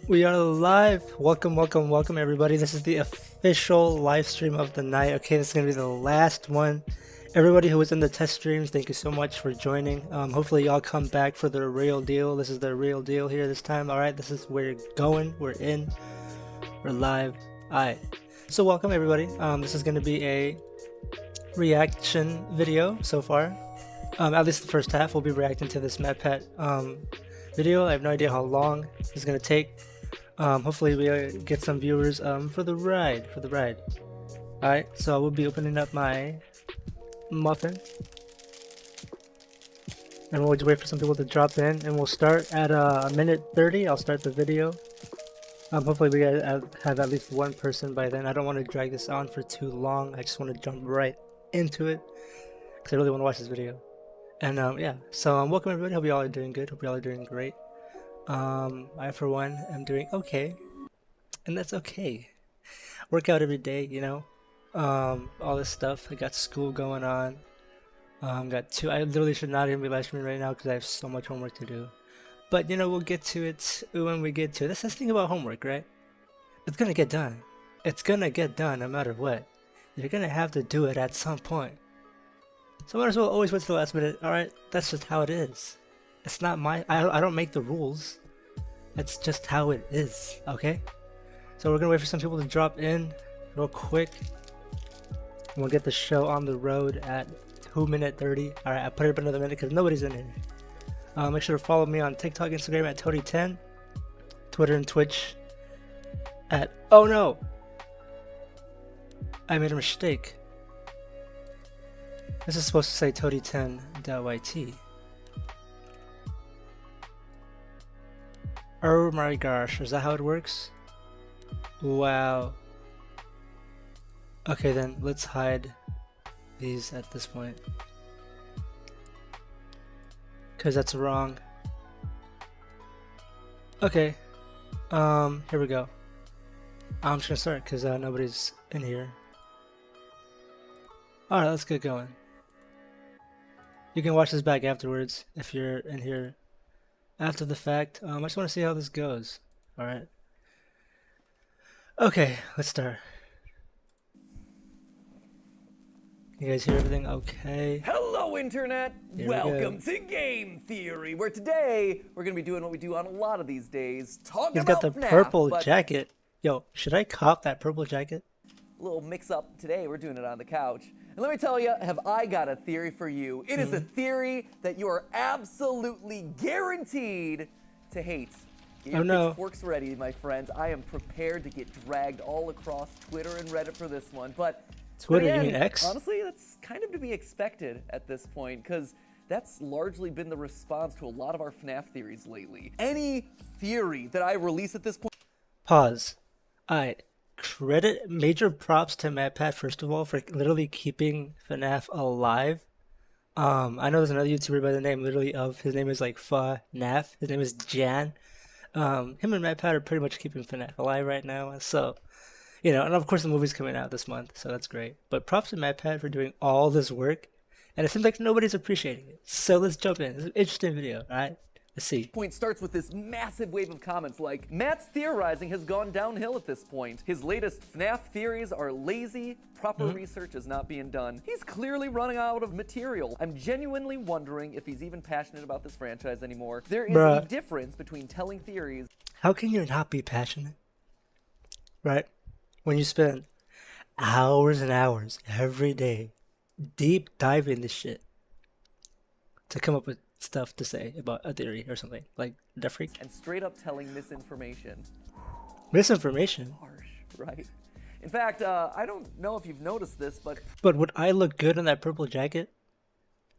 We are live. Welcome everybody. This is the official live stream of the night. Okay, this is gonna be the last one. Everybody who was in the test streams, thank you so much for joining. Hopefully y'all come back for the real deal. This is the real deal here this time. Alright, this is where you're going. We're in. We're live. Alright. So welcome everybody. This is gonna be a reaction video so far. At least the first half, we'll be reacting to this MATPAT video. I have no idea how long it's gonna take. Hopefully we get some viewers for the ride. Alright, so I will be opening up my muffin. And we'll wait for some people to drop in, and we'll start at a minute 30. I'll start the video. Hopefully we have at least one person by then. I don't want to drag this on for too long. I just want to jump right into it because I really want to watch this video. And yeah, so welcome everybody. Hope you all are doing good. Hope you all are doing great. I for one am doing okay, and that's okay. Work out every day, you know. All this stuff. I got school going on. Got two. I literally should not even be live streaming right now because I have so much homework to do. But you know, we'll get to it when we get to it. That's the thing about homework, right? It's gonna get done. It's gonna get done no matter what. You're gonna have to do it at some point. So might as well always wait to the last minute. Alright, that's just how it is. It's not my... I don't make the rules. That's just how it is, okay? So we're gonna wait for some people to drop in real quick. And we'll get the show on the road at 2 minute 30. Alright, I put it up another minute because nobody's in here. Make sure to follow me on TikTok, Instagram at Toadie10. Twitter and Twitch at... Oh no! I made a mistake. This is supposed to say Toadie10.yt. Oh my gosh, is that how it works? Wow. Okay then, let's hide these at this point. Cause that's wrong. Okay. Here we go. I'm just gonna start because nobody's in here. Alright, let's get going. You can watch this back afterwards if you're in here after the fact. I just want to see how this goes. Alright. Okay, let's start. You guys hear everything okay? Hello, Internet! Welcome to Game Theory, where today we're going to be doing what we do on a lot of these days, talking about He's got the FNAF, purple jacket. Yo, should I cop that purple jacket? A little mix-up today. We're doing it on the couch. And let me tell you, have I got a theory for you. It is a theory that you are absolutely guaranteed to hate. Get your pitchforks ready, my friends. I am prepared to get dragged all across Twitter and Reddit for this one. But Twitter, again, you mean X? honestly, that's kind of to be expected at this point, because that's largely been the response to a lot of our FNAF theories lately. Any theory that I release at this point... Pause. Alright. Credit major props to MATPAT first of all for literally keeping FNAF alive. I know there's another YouTuber by the name literally of his name is like FNAF. His name is Jan. Him and MATPAT are pretty much keeping FNAF alive right now. So, you know, and of course the movie's coming out this month, so that's great. But props to MATPAT for doing all this work, and it seems like nobody's appreciating it. So let's jump in. It's an interesting video, alright? Let's see. Point starts with this massive wave of comments like, Matt's theorizing has gone downhill at this point. His latest FNAF theories are lazy, proper research is not being done. He's clearly running out of material. I'm genuinely wondering if he's even passionate about this franchise anymore. There is a difference between telling theories. How can you not be passionate? Right? When you spend hours and hours every day deep diving this shit to come up with stuff to say about a theory or something like the freak and straight up telling misinformation. Misinformation? Harsh, right? In fact, I don't know if you've noticed this, but would I look good in that purple jacket?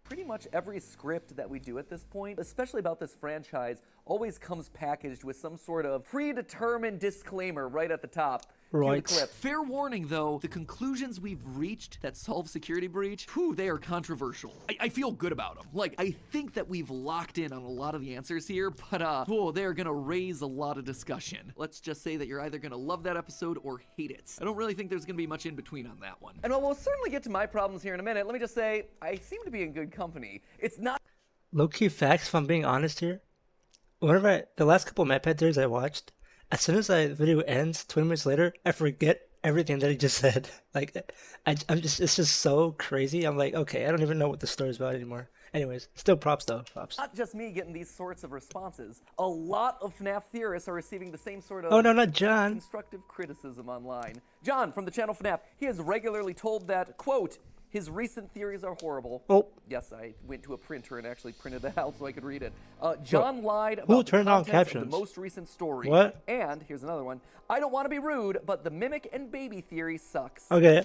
pretty much every script that we do at this point, especially about this franchise, always comes packaged with some sort of predetermined disclaimer right at the top. Right. Clip. Fair warning, though, the conclusions we've reached that solve security breach, whew, they are controversial. I feel good about them. Like, I think that we've locked in on a lot of the answers here, but, whoa, they're gonna raise a lot of discussion. Let's just say that you're either gonna love that episode or hate it. I don't really think there's gonna be much in between on that one. And while we'll certainly get to my problems here in a minute, let me just say, I seem to be in good company. It's not low-key facts, if I'm being honest here. The last couple MATPAT theories I watched, as soon as the video ends, 20 minutes later, I forget everything that he just said. Like, I'm just, it's just so crazy. I'm like, okay, I don't even know what the story's about anymore. Anyways, still props though, props. Not just me getting these sorts of responses. A lot of FNAF theorists are receiving the same sort of Oh no, not John. constructive criticism online. John from the channel FNAF, he has regularly told that, quote, his recent theories are horrible. Oh. Yes, I went to a printer and actually printed that out so I could read it. John lied Who about the turned on contents of captions? the most recent story. What? And, here's another one, I don't want to be rude, but the mimic and baby theory sucks. Okay.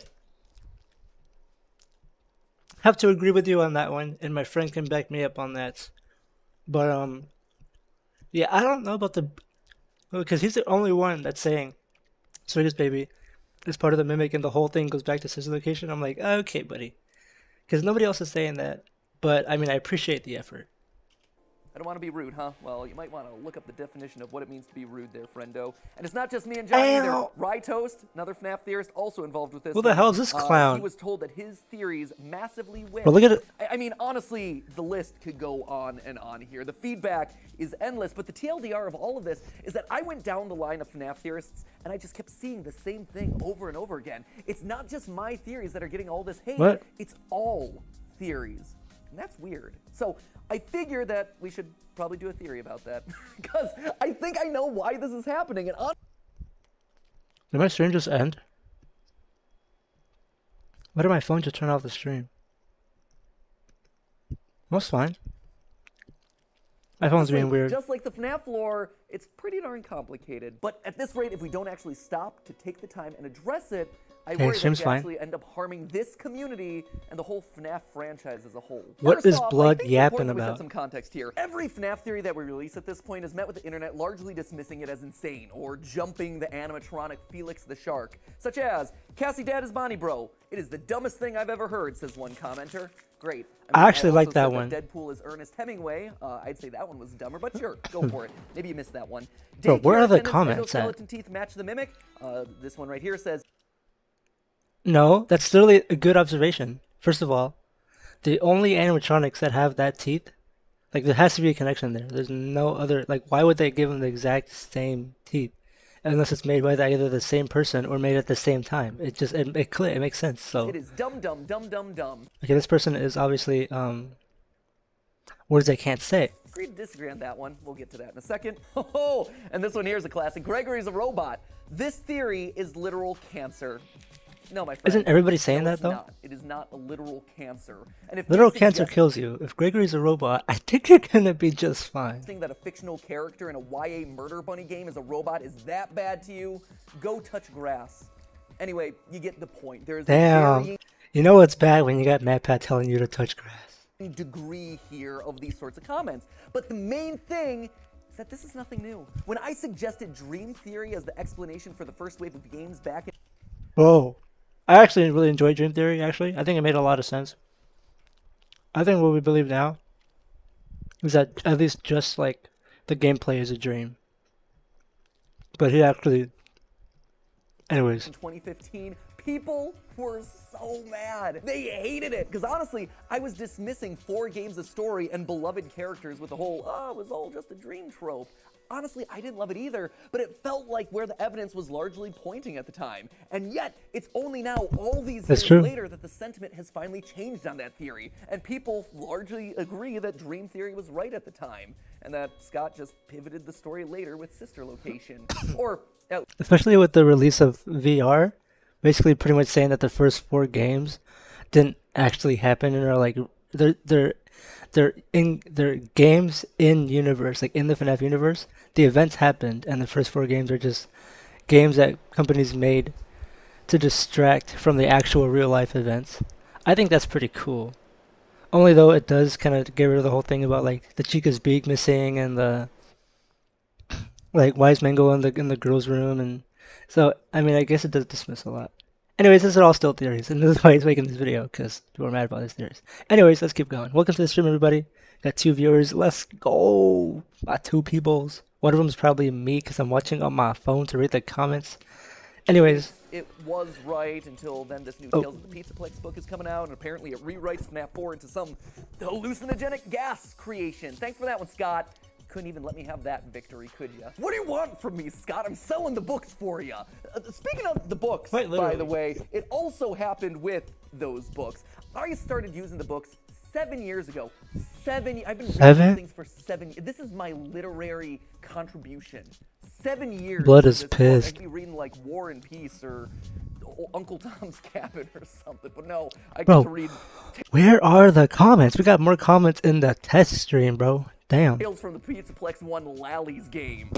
Have to agree with you on that one, and my friend can back me up on that. But yeah, I don't know about the, because he's the only one that's saying Sweetest Baby is part of the mimic and the whole thing goes back to sister location. I'm like, okay, buddy, because nobody else is saying that. But I mean, I appreciate the effort. I don't want to be rude, huh? Well, you might want to look up the definition of what it means to be rude there, friendo. And it's not just me and John either. RYUK, another FNAF theorist, also involved with this. Who the hell is this clown? He was told that his theories massively win. Well, look at it. I mean, honestly, the list could go on and on here. The feedback is endless, but the TLDR of all of this is that I went down the line of FNAF theorists, and I just kept seeing the same thing over and over again. It's not just my theories that are getting all this hate. What? It's all theories. And that's weird. So I figured that we should probably do a theory about that because I think I know why this is happening. And Did my stream just end? Why did my phone just turn off the stream? That's fine. My phone's being weird. Just like the FNAF lore, it's pretty darn complicated. But at this rate, if we don't actually stop to take the time and address it, I worry that we actually end up harming this community and the whole FNAF franchise as a whole. What is Blood yapping We set about? some context here. Every FNAF theory that we release at this point is met with the internet largely dismissing it as insane or jumping the animatronic Felix the Shark, such as Cassie Dad is Bonnie Bro. It is the dumbest thing I've ever heard, says one commenter. Great. I actually also like that said one. Deadpool is Ernest Hemingway. I'd say that one was dumber, but sure, go for it. Maybe you missed that one. Bro, where are the Daycare comments at? Skeleton teeth match the mimic. This one right here says. No, that's literally a good observation. First of all, the only animatronics that have that teeth, like there has to be a connection there. There's no other, like why would they give them the exact same teeth? Unless it's made by either the same person or made at the same time. It just, it makes sense, so. It is dumb. Okay, this person is obviously, words I can't say. Agree to disagree on that one. We'll get to that in a second. Oh, and this one here is a classic. Gregory's a robot. This theory is literal cancer. No, my friend. Isn't everybody saying that, it's though? Not. It is not a literal cancer. And if Literal cancer kills you. If Gregory's a robot, I think you're gonna be just fine. Think that a fictional character in a YA murder bunny game is a robot is that bad to you? Go touch grass. Anyway, you get the point. There's Damn. You know what's bad when you got MATPAT telling you to touch grass. Degree here of these sorts of comments. But the main thing is that this is nothing new. When I suggested Dream Theory as the explanation for the first wave of games back in... Whoa. I actually really enjoyed Dream Theory, actually. I think it made a lot of sense. I think what we believe now is that at least just like the gameplay is a dream. But he actually... Anyways. In 2015, people were so mad. They hated it. Because honestly, I was dismissing 4 games of story and beloved characters with the whole, oh, it was all just a dream trope. Honestly, I didn't love it either, but it felt like where the evidence was largely pointing at the time. And yet, it's only now, all these years later, that the sentiment has finally changed on that theory. And people largely agree that Dream Theory was right at the time, and that Scott just pivoted the story later with Sister Location. Or... especially with the release of VR, basically pretty much saying that the first 4 games didn't actually happen and are like, they're games in universe, like in the FNAF universe. The events happened, and the first 4 games are just games that companies made to distract from the actual real life events. I think that's pretty cool. Only though it does kind of get rid of the whole thing about like the Chica's beak missing and the like why is Mango in the girls' room, and so I mean I guess it does dismiss a lot. Anyways, this is all still theories, and this is why he's making this video, because people are mad about his theories. Anyways, let's keep going. Welcome to the stream, everybody. Got 2 viewers. Let's go. Got 2 peoples. One of them is probably me, because I'm watching on my phone to read the comments. Anyways. It was right until then this new Tales of the Pizzaplex book is coming out, and apparently it rewrites FNAF 4 into some hallucinogenic gas creation. Thanks for that one, Scott. Couldn't even let me have that victory, could ya? What do you want from me, Scott? I'm selling the books for ya. Speaking of the books, Quite by the literally. way, it also happened with those books. I started using the books 7 years ago. I've been reading these things for 7 years. This is my literary contribution. 7 years. Blood to is this book. pissed. I'd be reading like War and Peace or Uncle Tom's Cabin or something, but no, I Bro. get to read Where are the comments? We got more comments in the test stream, bro. Damn. Tales from the Pizzaplex 1 Lally's game.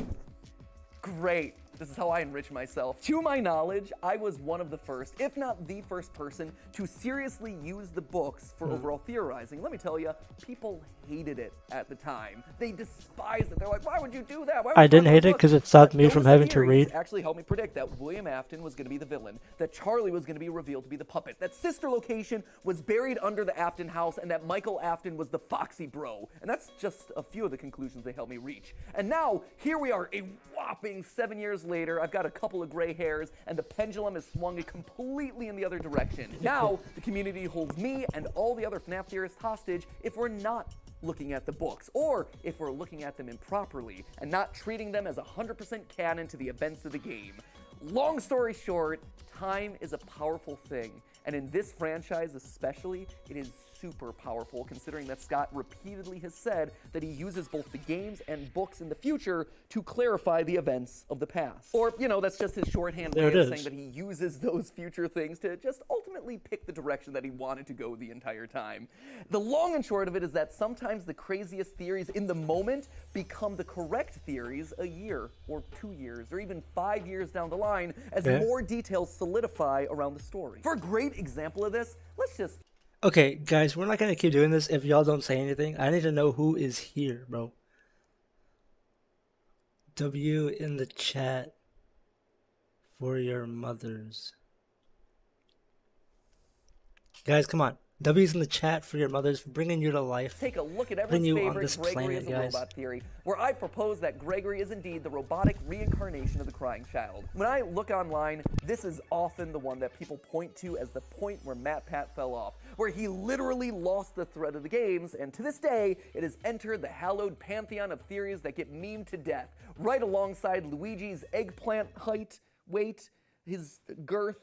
Great. This is how I enrich myself. To my knowledge, I was one of the first, if not the first person, to seriously use the books for overall theorizing. Let me tell you, people hated it at the time. They despised it. They're like, why would you do that? Why would I you didn't write hate those it books?" because it stopped But me from those having to theories read. actually helped me predict that William Afton was going to be the villain, that Charlie was going to be revealed to be the puppet, that Sister Location was buried under the Afton house, and that Michael Afton was the Foxy Bro. And that's just a few of the conclusions they helped me reach. And now, here we are, a whopping 7 years later. I've got a couple of gray hairs, and the pendulum has swung completely in the other direction. Now, the community holds me and all the other FNAF theorists hostage if we're not looking at the books, or if we're looking at them improperly and not treating them as 100% canon to the events of the game. Long story short, time is a powerful thing, and in this franchise especially, it is super powerful, considering that Scott repeatedly has said that he uses both the games and books in the future to clarify the events of the past. Or, you know, that's just his shorthand way of saying that he uses those future things to just ultimately pick the direction that he wanted to go the entire time. The long and short of it is that sometimes the craziest theories in the moment become the correct theories a year or 2 years or even 5 years down the line as more details solidify around the story. For a great example of this, let's just Okay, guys, we're not gonna keep doing this if y'all don't say anything. I need to know who is here, bro. W in the chat for your mothers. Guys, come on. W's in the chat for your mothers, for bringing you to life. take a look at Putting everyone's you on favorite this Gregory planet, is a guys. robot theory, where I propose that Gregory is indeed the robotic reincarnation of the crying child. When I look online, this is often the one that people point to as the point where MATPAT fell off, where he literally lost the thread of the games, and to this day, it has entered the hallowed pantheon of theories that get memed to death, right alongside Luigi's eggplant height, weight, his girth,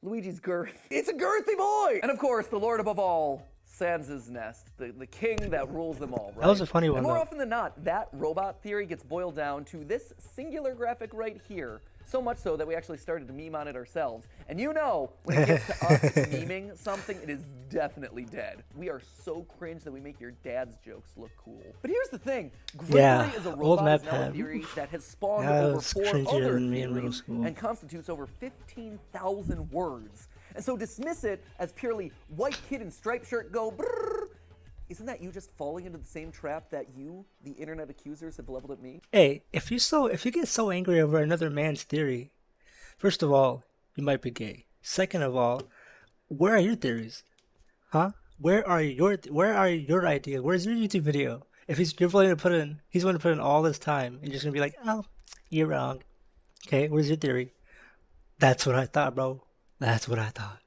Luigi's girth. It's a girthy boy! And of course, the Lord above all, Sans' Nest, the king that rules them all, right? That was a funny one, And more though. often than not, that robot theory gets boiled down to this singular graphic right here. So much so that we actually started to meme on it ourselves. And you know, when it gets to us memeing something, it is definitely dead. We are so cringe that we make your dad's jokes look cool. But here's the thing, Gregory is a old robot is now a MATPAT. theory that has spawned That over was 4 cringier other than me in middle theories school. and constitutes over 15,000 words. And so dismiss it as purely white kid in striped shirt go brrr. Isn't that you just falling into the same trap that you, the internet accusers, have leveled at me? Hey, if you get so angry over another man's theory, first of all, you might be gay. Second of all, where are your theories? Huh? Where are your ideas? Where's your YouTube video? If he's willing to put in all this time and you're just gonna be like, oh, you're wrong. Okay, where's your theory? That's what I thought, bro. That's what I thought.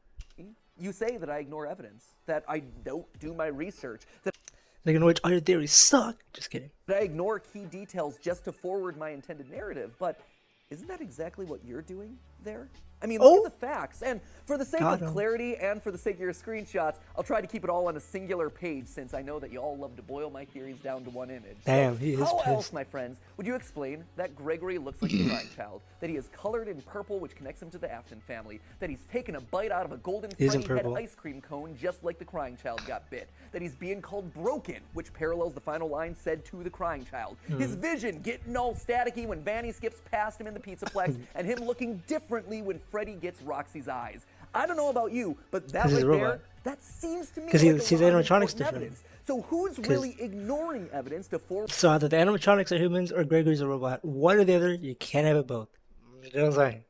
You say that I ignore evidence, that I don't do my research, that Like, which all your theories suck. Just kidding. I ignore key details just to forward my intended narrative, but isn't that exactly what you're doing there? I mean, look at the facts, and for the sake of clarity and for the sake of your screenshots, I'll try to keep it all on a singular page since I know that you all love to boil my theories down to one image. Damn, he is How pissed. else, my friends, would you explain that Gregory looks like a crying child, that he is colored in purple which connects him to the Afton family, that he's taken a bite out of a golden He's in Freddy head purple. ice cream cone just like the crying child got bit, that he's being called broken, which parallels the final line said to the crying child, his vision getting all staticky when Vanny skips past him in the Pizzaplex, and him looking differently when Freddy gets Roxy's eyes. I don't know about you, but that he's a right there, robot. that seems to me 'Cause like he a sees lot of animatronics important different. evidence. So who's really ignoring evidence to form? So either the animatronics are humans or Gregory's a robot. One or the other, you can't have it both. You know what I'm saying?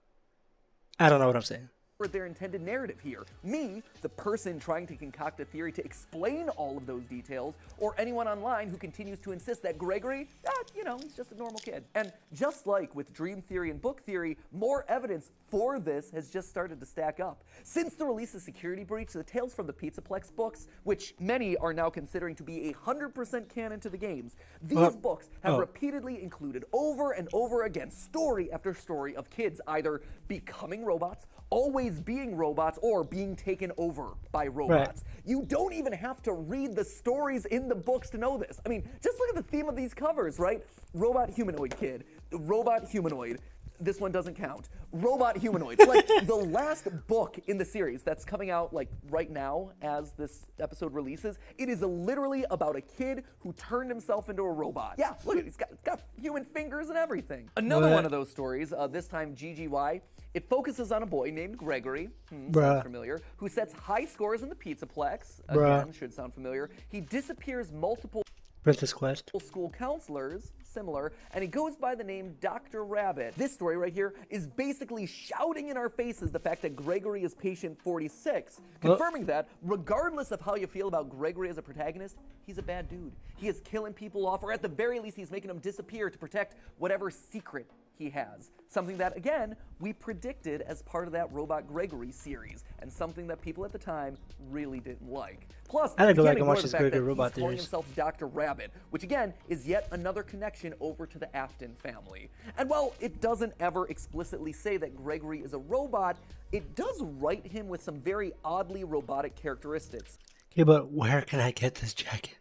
I don't know what I'm saying. their intended narrative here. Me, the person trying to concoct a theory to explain all of those details, or anyone online who continues to insist that Gregory, you know, he's just a normal kid. And just like with dream theory and book theory, more evidence for this has just started to stack up. Since the release of Security Breach, the Tales from the Pizzaplex books, which many are now considering to be 100% canon to the games, these books have repeatedly included over and over again story after story of kids either becoming robots, always being robots, or being taken over by robots. Right. You don't even have to read the stories in the books to know this. I mean, just look at the theme of these covers, right? Robot humanoid kid, robot humanoid. This one doesn't count. Robot humanoid. Like the last book in the series that's coming out like right now as this episode releases, it is literally about a kid who turned himself into a robot. Yeah, look at it. It's got human fingers and everything. Another one of those stories, this time GGY, it focuses on a boy named Gregory, sounds familiar, who sets high scores in the Pizzaplex. Again, should sound familiar. He disappears multiple Princess Quest school counselors, similar, and he goes by the name Dr. Rabbit. This story right here is basically shouting in our faces the fact that Gregory is patient 46, confirming that regardless of how you feel about Gregory as a protagonist, he's a bad dude. He is killing people off, or at the very least, he's making them disappear to protect whatever secret he has. Something that, again, we predicted as part of that Robot Gregory series, and something that people at the time really didn't like. Plus, I gotta go back and watch this Gregory Robot he's calling himself Dr. Rabbit, which again is yet another connection over to the Afton family. And while it doesn't ever explicitly say that Gregory is a robot, it does write him with some very oddly robotic characteristics. Okay, but where can I get this jacket?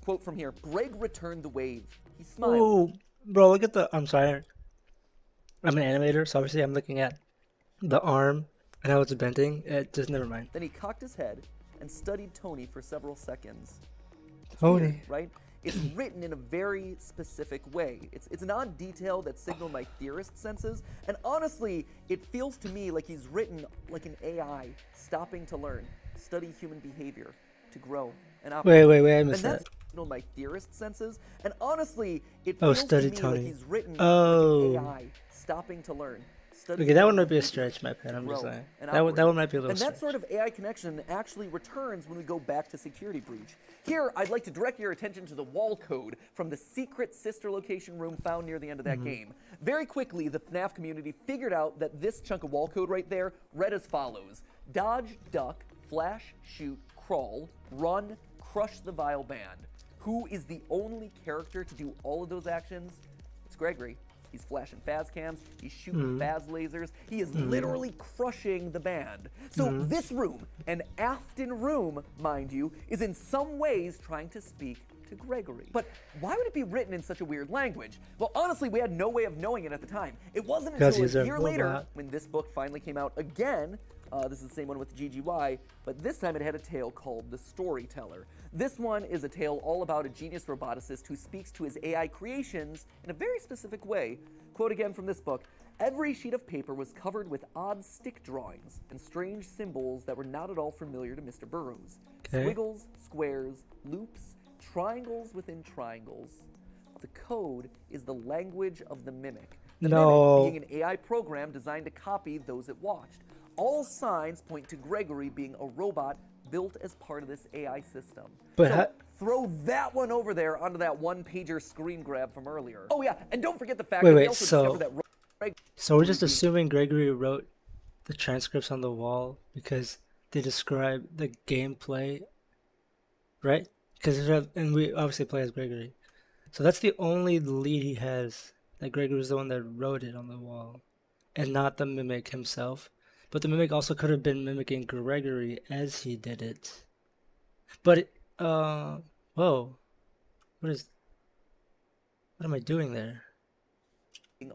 Quote from here, Greg returned the wave. He smiled. Oh, bro, look at the, I'm sorry. I'm an animator, so obviously I'm looking at the arm and how it's bending. Just never mind. Then he cocked his head and studied Tony for several seconds. Tony, weird, right? It's written in a very specific way. It's an odd detail that signaled my theorist senses, and honestly, it feels to me like he's written like an AI, stopping to learn, study human behavior, to grow and operate. Wait, I missed that. Signaled my theorist senses, and honestly, it feels to me Tony. like he's written like an AI, stopping to learn. Okay, that one might be a stretch, my pen. I'm just saying. That one might be a little And stretch. that sort of AI connection actually returns when we go back to Security Breach. Here, I'd like to direct your attention to the wall code from the secret sister location room found near the end of that game. Very quickly, the FNAF community figured out that this chunk of wall code right there read as follows: dodge, duck, flash, shoot, crawl, run, crush the vile band. Who is the only character to do all of those actions? It's Gregory. He's flashing Faz cams, he's shooting Faz lasers, he is literally crushing the band. So this room, an Afton room, mind you, is in some ways trying to speak to Gregory. But why would it be written in such a weird language? Well, honestly, we had no way of knowing it at the time. It wasn't until a year later, when this book finally came out again. This is the same one with GGY, but this time it had a tale called The Storyteller. This one is a tale all about a genius roboticist who speaks to his AI creations in a very specific way. Quote again from this book: every sheet of paper was covered with odd stick drawings and strange symbols that were not at all familiar to Mr. Burroughs. Squiggles, squares, loops, triangles within triangles. The code is the language of the mimic. The mimic being an AI program designed to copy those it watched. All signs point to Gregory being a robot built as part of this AI system. But so throw that one over there onto that one-pager screen grab from earlier. Oh yeah, and don't forget the fact that we also discovered that so we're just assuming Gregory wrote the transcripts on the wall because they describe the gameplay, right? Because and we obviously play as Gregory, so that's the only lead he has, that Gregory was the one that wrote it on the wall, and not the mimic himself. But the mimic also could have been mimicking Gregory as he did it. But, whoa. What am I doing there?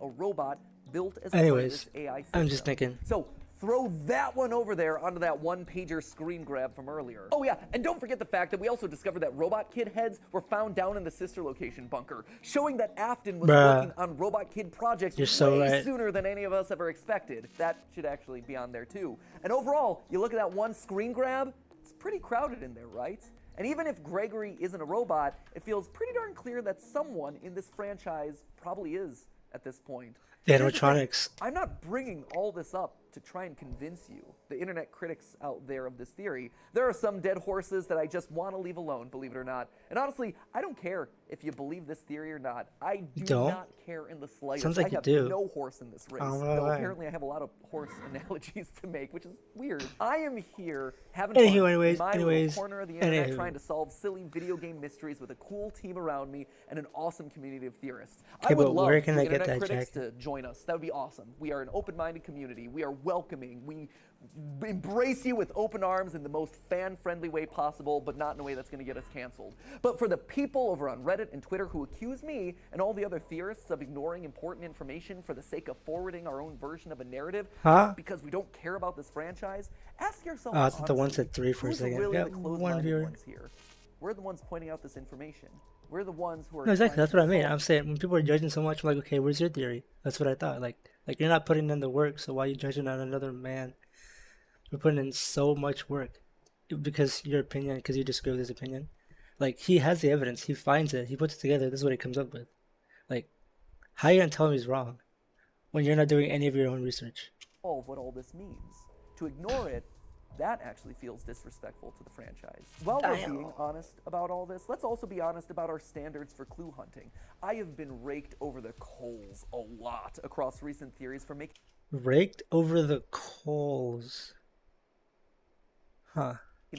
A robot built as Anyways, part of this AI system. I'm just thinking. So throw that one over there onto that one-pager screen grab from earlier. Oh yeah, and don't forget the fact that we also discovered that Robot Kid heads were found down in the sister location bunker, showing that Afton was working on Robot Kid projects way sooner than any of us ever expected. That should actually be on there too. And overall, you look at that one screen grab, it's pretty crowded in there, right? And even if Gregory isn't a robot, it feels pretty darn clear that someone in this franchise probably is at this point. The animatronics. I'm not bringing all this up to try and convince you, the internet critics out there of this theory. There are some dead horses that I just want to leave alone, believe it or not. And honestly, I don't care if you believe this theory or not. I do not care in the slightest. Sounds like I have you do. no horse in this race. Oh, Though right. apparently I have a lot of horse analogies to make, which is weird. I am here having Anywho, fun anyways, in my anyways, little corner of the internet, anywho. trying to solve silly video game mysteries with a cool team around me and an awesome community of theorists. Okay, I would but love where can the I get internet that critics jacket? to join us. That would be awesome. We are an open-minded community. We are welcoming. We embrace you with open arms in the most fan-friendly way possible, but not in a way that's going to get us canceled. But for the people over on Reddit and Twitter who accuse me and all the other theorists of ignoring important information for the sake of forwarding our own version of a narrative just because we don't care about this franchise, ask yourself I thought the one honestly, said 3 for a who's second. really Yeah, the one closed-minded viewer. ones here? We're the ones pointing out this information. We're the ones who are No, exactly. trying That's to what I mean. solve I'm saying when people are judging so much, I'm like, okay, where's your theory? That's what I thought. Like you're not putting in the work, so why are you judging on another man? You're putting in so much work because your opinion, because you disagree with his opinion. Like he has the evidence, he finds it, he puts it together. This is what he comes up with. Like, how are you gonna tell him he's wrong when you're not doing any of your own research? Of what all this means. To ignore it, that actually feels disrespectful to the franchise. While we're being honest about all this, let's also be honest about our standards for clue hunting. I have been raked over the coals a lot across recent theories for making Raked over the coals. Huh.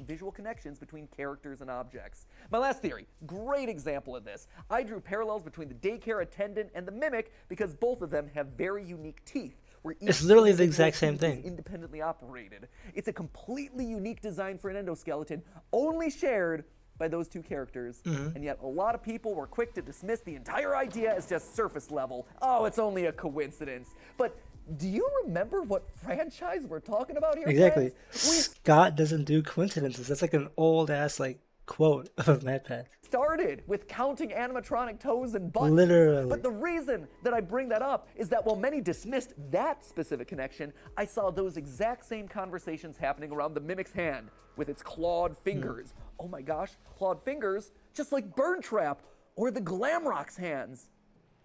visual connections between characters and objects. My last theory, great example of this. I drew parallels between the daycare attendant and the mimic because both of them have very unique teeth. It's literally the exact same thing. Independently operated. It's a completely unique design for an endoskeleton, only shared by those two characters. And yet a lot of people were quick to dismiss the entire idea as just surface level. Oh, it's only a coincidence. But do you remember what franchise we're talking about here? Exactly. Friends? Scott doesn't do coincidences. That's like an old ass quote of MATPAT. Started with counting animatronic toes and buttons. Literally. But the reason that I bring that up is that while many dismissed that specific connection, I saw those exact same conversations happening around the mimic's hand with its clawed fingers. Oh my gosh, clawed fingers, just like Burn Trap or the Glamrock's hands.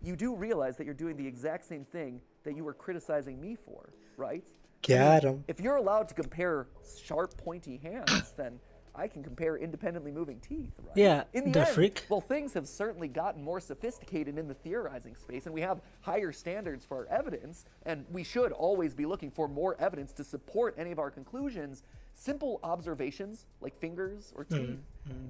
You do realize that you're doing the exact same thing that you were criticizing me for, right? Got him. If you're allowed to compare sharp, pointy hands, then I can compare independently moving teeth, right? Yeah, In the end, freak. well, things have certainly gotten more sophisticated in the theorizing space, and we have higher standards for our evidence, and we should always be looking for more evidence to support any of our conclusions. Simple observations, like fingers or teeth,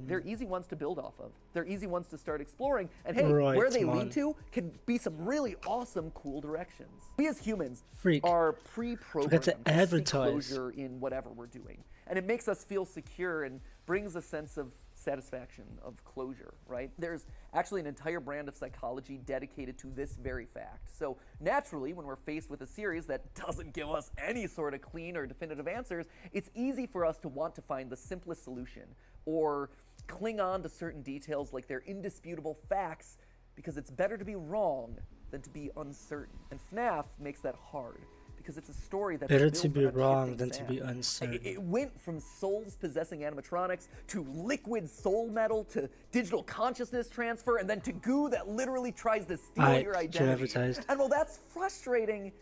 they're easy ones to build off of. They're easy ones to start exploring, and hey, Right, where they man. lead to can be some really awesome, cool directions. We as humans Freak. are pre-programmed to seek advertise. closure in whatever we're doing. And it makes us feel secure and brings a sense of satisfaction, of closure, right? There's actually an entire brand of psychology dedicated to this very fact. So naturally, when we're faced with a series that doesn't give us any sort of clean or definitive answers, it's easy for us to want to find the simplest solution or cling on to certain details like they're indisputable facts because it's better to be wrong than to be uncertain. And FNAF makes that hard. Because it's a story that's Better built to be on wrong shifting than to be sand. uncertain. It went from souls possessing animatronics to liquid soul metal to digital consciousness transfer and then to goo that literally tries to steal your should identity. advertised. And while that's frustrating,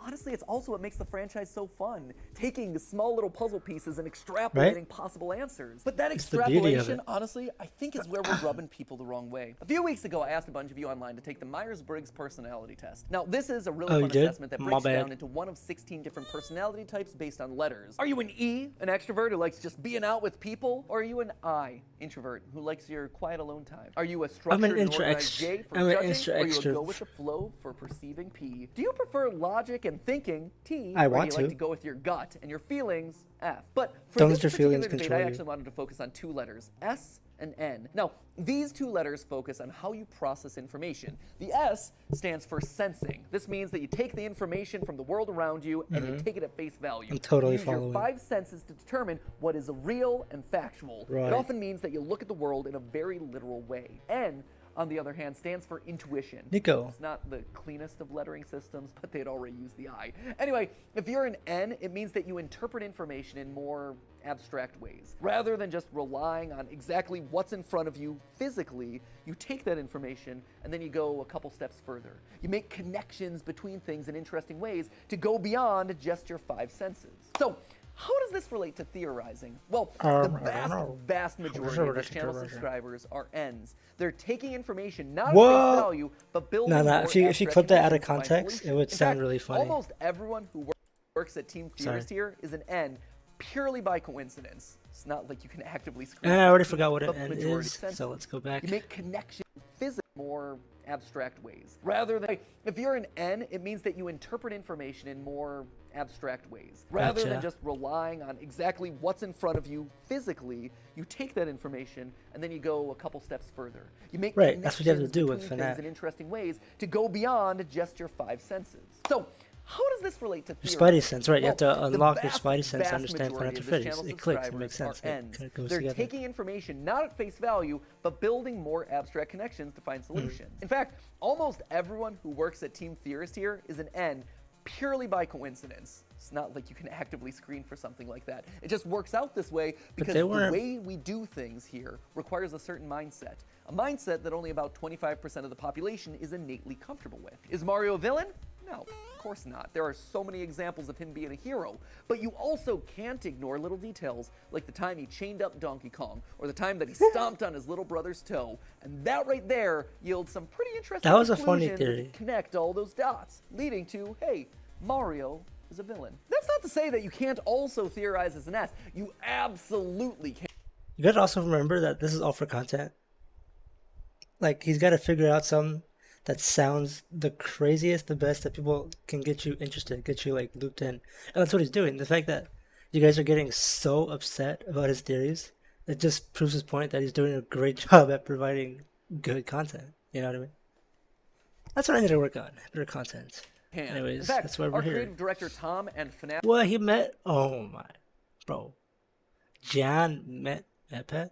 honestly, it's also what makes the franchise so fun. Taking the small little puzzle pieces and extrapolating possible answers. But that It's the beauty of extrapolation, it. honestly, I think is where we're rubbing people the wrong way. A few weeks ago, I asked a bunch of you online to take the Myers-Briggs personality test. Now, this is a really Oh, fun you did? assessment that My breaks you bad. down into one of 16 different personality types based on letters. Are you an E, an extrovert who likes just being out with people? Or are you an I, introvert, who likes your quiet alone time? Are you a structured and organized J for I'm an judging? intro Or are you a extra. go with the flow for perceiving P? Do you prefer logic and thinking, T, I or want do you like to. to go with your gut and your feelings, F? But for Don't this let your particular feelings debate, control I you. actually wanted to focus on two letters, S and N. Now, these two letters focus on how you process information. The S stands for sensing. This means that you take the information from the world around you and you take it at face value. I'm totally you use following. your five senses to determine what is real and factual. Right. It often means that you look at the world in a very literal way. N, on the other hand, stands for intuition. Nico. It's not the cleanest of lettering systems, but they'd already used the I. Anyway, if you're an N, it means that you interpret information in more abstract ways. Rather than just relying on exactly what's in front of you physically, you take that information and then you go a couple steps further. You make connections between things in interesting ways to go beyond just your five senses. So, how does this relate to theorizing? Well, the vast majority of this channel subscribers are N's. They're taking information not at face value, but building more if you abstract clip that out of connections to find context, it solutions. would In sound fact, really funny. Almost everyone who works at Team Theorist here is an N purely by coincidence. It's not like you can actively screen. And I already forgot what an but N majority is, senses. so let's go back. You make connections physically more abstract ways. Rather than, if you're an N, it means that you interpret information in more abstract ways. Rather than just relying on exactly what's in front of you physically, you take that information and then you go a couple steps further. You make Right, that's what you have to do with between things FNAF. in interesting ways to go beyond just your five senses. So, how does this relate to Your theory? Spidey sense, right? You have to Well, the unlock your vast, Spidey sense to vast understand majority Financial of this Freddy's. channel's It clicks, it makes subscribers sense. are It Ns. kind of goes They're together. taking information not at face value, but building more abstract connections to find solutions. In fact, almost everyone who works at Team Theorist here is an N purely by coincidence. It's not like you can actively screen for something like that. It just works out this way because the way we do things here requires a certain mindset. A mindset that only about 25% of the population is innately comfortable with. Is Mario a villain? No, of course not. There are so many examples of him being a hero, but you also can't ignore little details like the time he chained up Donkey Kong or the time that he stomped on his little brother's toe. And that right there yields some pretty interesting That was a funny conclusions theory. if you connect all those dots, leading to, hey, Mario is a villain. That's not to say that you can't also theorize as an S. You absolutely can. You gotta also remember that this is all for content. Like, he's gotta figure out something that sounds the craziest, the best, that people can get you interested, get you like looped in. And that's what he's doing. The fact that you guys are getting so upset about his theories, it just proves his point that he's doing a great job at providing good content. You know what I mean? That's what I need to work on. Better content. Anyways, in fact, that's why we're our here. creative director Tom and FNAF. Well, he met. Oh my, bro. John met MATPAT.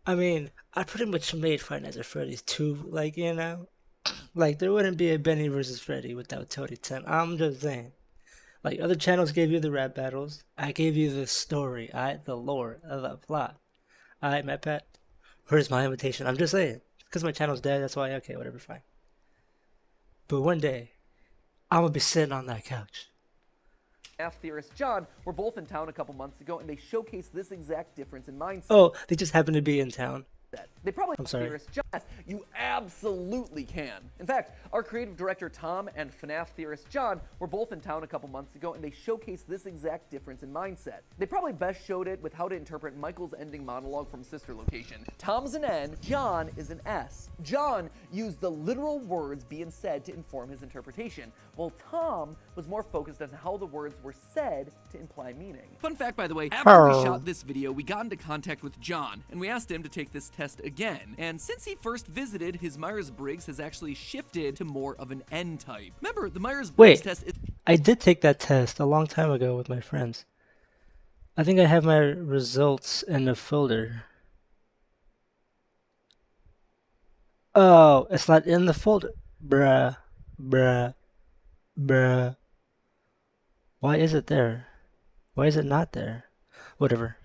I mean, I pretty much made Five Nights at Freddy's 2, like, you know? Like, there wouldn't be a Benny versus Freddy without Toadie 10. I'm just saying. Like, other channels gave you the rap battles. I gave you the story, the lore, the plot. MATPAT, where's my invitation? I'm just saying. Because my channel's dead, that's why, okay, whatever, fine. But one day, I'm gonna be sitting on that couch. FNAF theorist John were both in town a couple months ago, and they showcased this exact difference in mindset. Oh, they just happen to be in town. They probably I'm sorry. theorist John. You absolutely can. In fact, our creative director Tom and FNAF theorist John were both in town a couple months ago, and they showcased this exact difference in mindset. They probably best showed it with how to interpret Michael's ending monologue from Sister Location. Tom's an N, John is an S. John used the literal words being said to inform his interpretation, while Tom was more focused on how the words were said to imply meaning. Fun fact, by the way, after we shot this video, we got into contact with John, and we asked him to take this test again. And since he first visited, his Myers-Briggs has actually shifted to more of an N type. Remember, the Myers-Briggs test is... I did take that test a long time ago with my friends. I think I have my results in the folder. Oh, it's not in the folder. Bruh. Why is it there? Why is it not there? Whatever.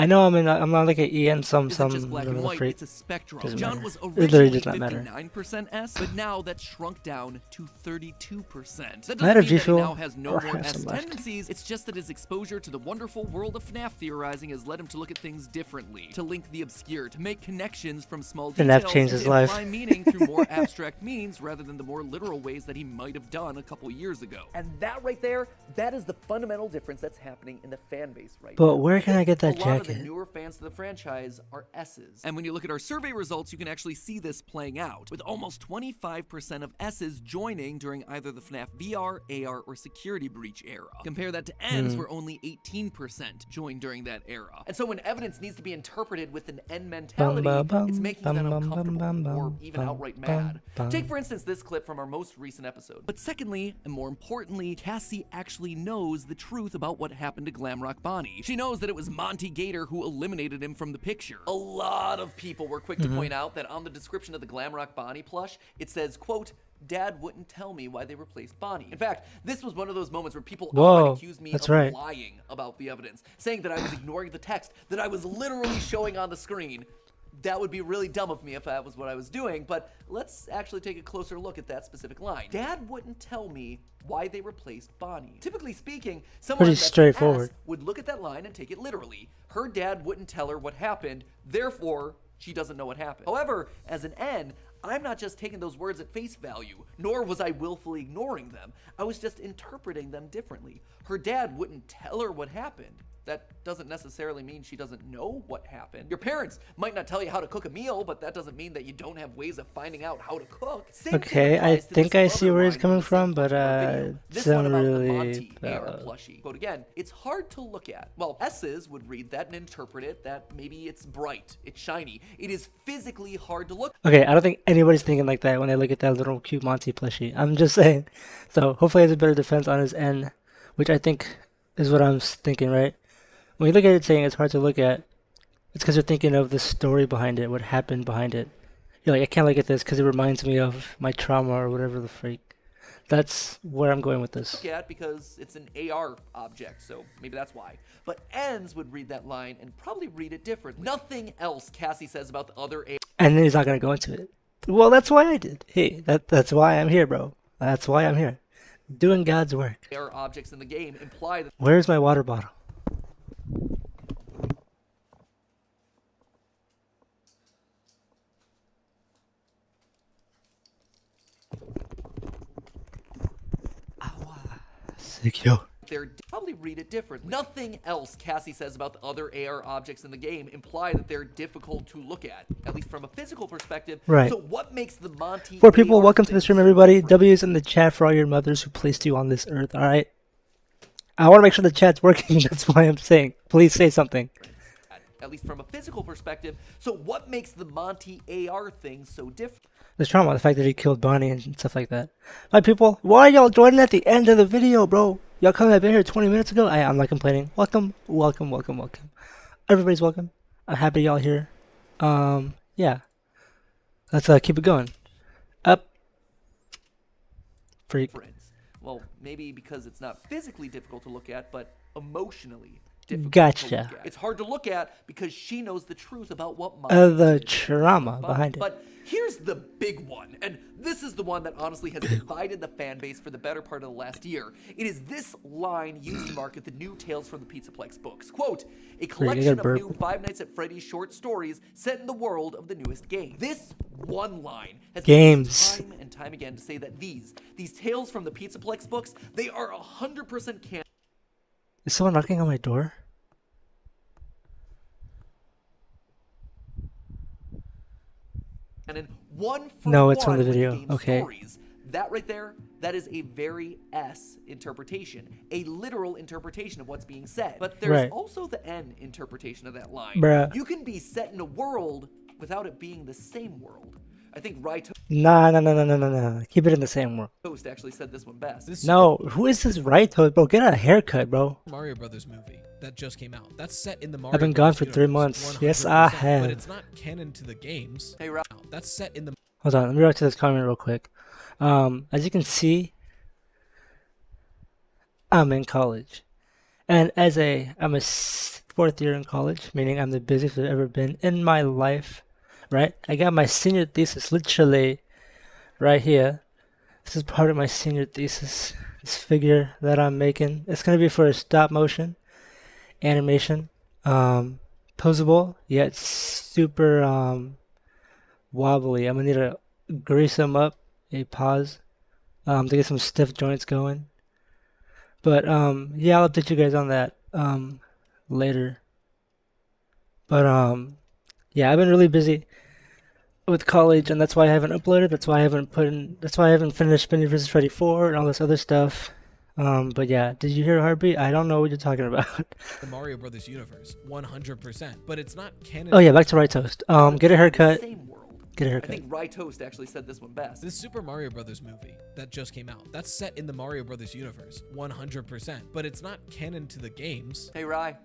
I know I'm not like an EN some just black and white, freak. it's a spectrum. Doesn't John matter. was It literally originally does not matter. 59% S, but now that's shrunk down to 32%. That Matter doesn't mean that he G-Fuel, now has no or more have S some left. tendencies, it's just that his exposure to the wonderful world of FNAF theorizing has led him to look at things differently, to link the obscure, to make connections from small FNAF details, changed and his to life. imply meaning through more abstract means rather than the more literal ways that he might have done a couple years ago. And that right there, that is the fundamental difference that's happening in the fan base right now. But where can I get that A lot of the jacket? newer fans to the franchise are S's. And when you look at our survey results, you can actually see this playing out, with almost 25% of S's joining during either the FNAF VR, AR, or Security Breach era. Compare that to N's, where only 18% joined during that era. And so when evidence needs to be interpreted with an N mentality, it's making them uncomfortable or even outright mad. Take, for instance, this clip from our most recent episode. But secondly, and more importantly, Cassie actually knows the truth about what happened to Glamrock Bonnie. She knows that it was Monty Gator writer who eliminated him from the picture. A lot of people were quick to point out that on the description of the Glamrock Bonnie plush, it says, quote, "Dad wouldn't tell me why they replaced Bonnie." In fact, this was one of those moments where people accused me of lying about the evidence, saying that I was ignoring the text, that I was literally showing on the screen. That would be really dumb of me if that was what I was doing, but let's actually take a closer look at that specific line. Dad wouldn't tell me why they replaced Bonnie. Typically speaking, someone pretty straightforward would look at that line and take it literally. Her dad wouldn't tell her what happened, therefore she doesn't know what happened. However, as an N, I'm not just taking those words at face value, nor was I willfully ignoring them. I was just interpreting them differently. Her dad wouldn't tell her what happened. That doesn't necessarily mean she doesn't know what happened. Your parents might not tell you how to cook a meal, but that doesn't mean that you don't have ways of finding out how to cook. Okay, I think I see where he's coming from, but this one don't about the really Monty AR plushie. Quote again, "It's hard to look at." Well, S's would read that and interpret it that maybe it's bright, it's shiny. It is physically hard to look. Okay, I don't think anybody's thinking like that when they look at that little cute Monty plushie. I'm just saying. So hopefully he has a better defense on his end, which I think is what I'm thinking, right? When you look at it saying it's hard to look at, it's because you're thinking of the story behind it, what happened behind it. You're like, I can't look at this because it reminds me of my trauma or whatever the freak. That's where I'm going with this. Look at because it's an AR object, so maybe that's why. But N's would read that line and probably read it differently. Nothing else Cassie says about the other AR. And then he's not going to go into it. Well, that's why I did. Hey, that's why I'm here, bro. That's why I'm here. Doing God's work. AR objects in the game imply that. Where's my water bottle? Secure. They're probably read it differently. Nothing else Cassie says about the other AR objects in the game imply that they're difficult to look at least from a physical perspective. Right. So what makes the Monty For people, AR welcome to the stream, thing everybody. W's in the chat for all your mothers who placed you on this earth, alright? I want to make sure the chat's working, that's why I'm saying. Please say something. at least from a physical perspective. So what makes the Monty AR thing so different? The trauma, the fact that he killed Bonnie and stuff like that. Alright, people, why are y'all joining at the end of the video, bro? Y'all come have been here 20 minutes ago? I'm not complaining. Welcome, welcome, welcome, welcome. Everybody's welcome. I'm happy y'all here. Yeah. Let's keep it going. Up. Freak. Well, maybe because it's not physically difficult to look at, but emotionally difficult Gotcha. to look at. It's hard to look at because she knows the truth about what The trauma behind it. But here's the big one, and this is the one that honestly has divided the fan base for the better part of the last year. It is this line used to market the new Tales from the Pizzaplex books. Quote, a collection of new Five Nights at Freddy's short stories set in the world of the newest game. This one line has been used time and time again to say that these Tales from the Pizzaplex books, they are 100% canon. Is someone knocking on my door? And in one for no, it's one from the with video. game Okay. Stories. That right there, that is a very S interpretation, a literal interpretation of what's being said. But there's also the N interpretation of that line. Bruh. You can be set in a world without it being the same world. I think RYUK No. Keep it in the same world. actually said this one best. No, who is this RYUK, bro? Get a haircut, bro. Mario Brothers movie that just came out. That's set in the Mario I've been gone Brothers for 3 universe, months. Yes, I 100%, have. But it's not canon to the games. Hey, Rob. That's set in the. Hold on, let me react to this comment real quick. As you can see, I'm in college, and I'm a fourth year in college, meaning I'm the busiest I've ever been in my life. Right? I got my senior thesis literally right here. This is part of my senior thesis. This figure that I'm making. It's gonna be for a stop motion animation. Posable, yet super wobbly. I'm gonna need to grease him up, a pause, to get some stiff joints going. But yeah, I'll update you guys on that later. But yeah, I've been really busy with college, and that's why I haven't uploaded. That's why I haven't finished Spinning vs. Freddy 4 and all this other stuff. But yeah, did you hear Heartbeat? I don't know what you're talking about. The Mario Brothers universe, 100%. But it's not canon. Oh yeah, back to Right Toast. Get a haircut. Get a I haircut. think RYUK actually said this one best. This Super Mario Brothers movie that just came out. That's set in the Mario Brothers universe, 100%. But it's not canon to the games. Hey, Rye.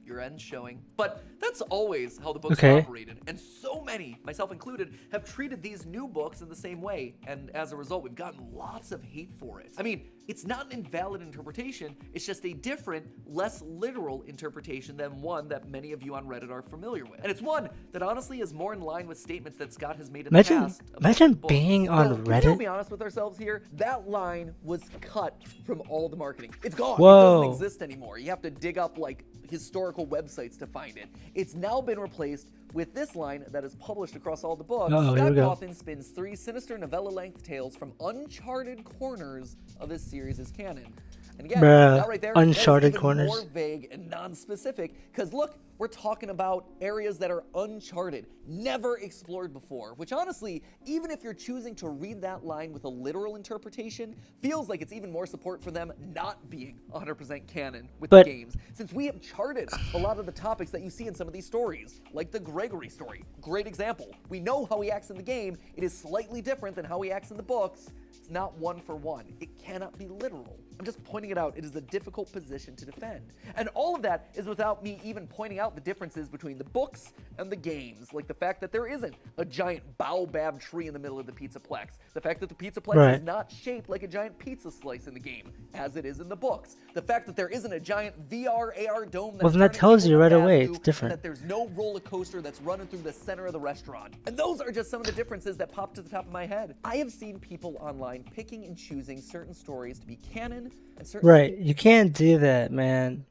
your end showing. But that's always how the books Okay. operated, and so many, myself included, have treated these new books in the same way, and as a result, we've gotten lots of hate for it. I mean, it's not an invalid interpretation, it's just a different, less literal interpretation than one that many of you on Reddit are familiar with. And it's one that honestly is more in line with statements that Scott has made in the past. Imagine about the book. being Well, on if we're gonna Reddit. be honest with ourselves here, that line was cut from all the marketing. It's gone. Whoa. It doesn't exist anymore. You have to dig up like historical websites to find it. It's now been replaced with this line that is published across all the books. Uh-oh, here Scott we go. Cawthon spins 3 sinister novella-length tales from uncharted corners of his series as canon. And again, Bruh, that right there, uncharted that is even corners. more vague and non-specific, because look, we're talking about areas that are uncharted, never explored before, which honestly, even if you're choosing to read that line with a literal interpretation, feels like it's even more support for them not being 100% canon with But- the games, since we have charted a lot of the topics that you see in some of these stories, like the Gregory story. Great example. We know how he acts in the game. It is slightly different than how he acts in the books. It's not one for one. It cannot be literal. I'm just pointing it out. It is a difficult position to defend. And all of that is without me even pointing out the differences between the books and the games, like the fact that there isn't a giant baobab tree in the middle of the Pizzaplex, the fact that the Pizzaplex Right. is not shaped like a giant pizza slice in the game, as it is in the books, the fact that there isn't a giant VR AR dome that's Well, then that turning tells people you right into away Babu, it's different. and that there's no roller coaster that's running through the center of the restaurant. And those are just some of the differences that pop to the top of my head. I have seen people online picking and choosing certain stories to be canon and certain Right, you can't do that, man.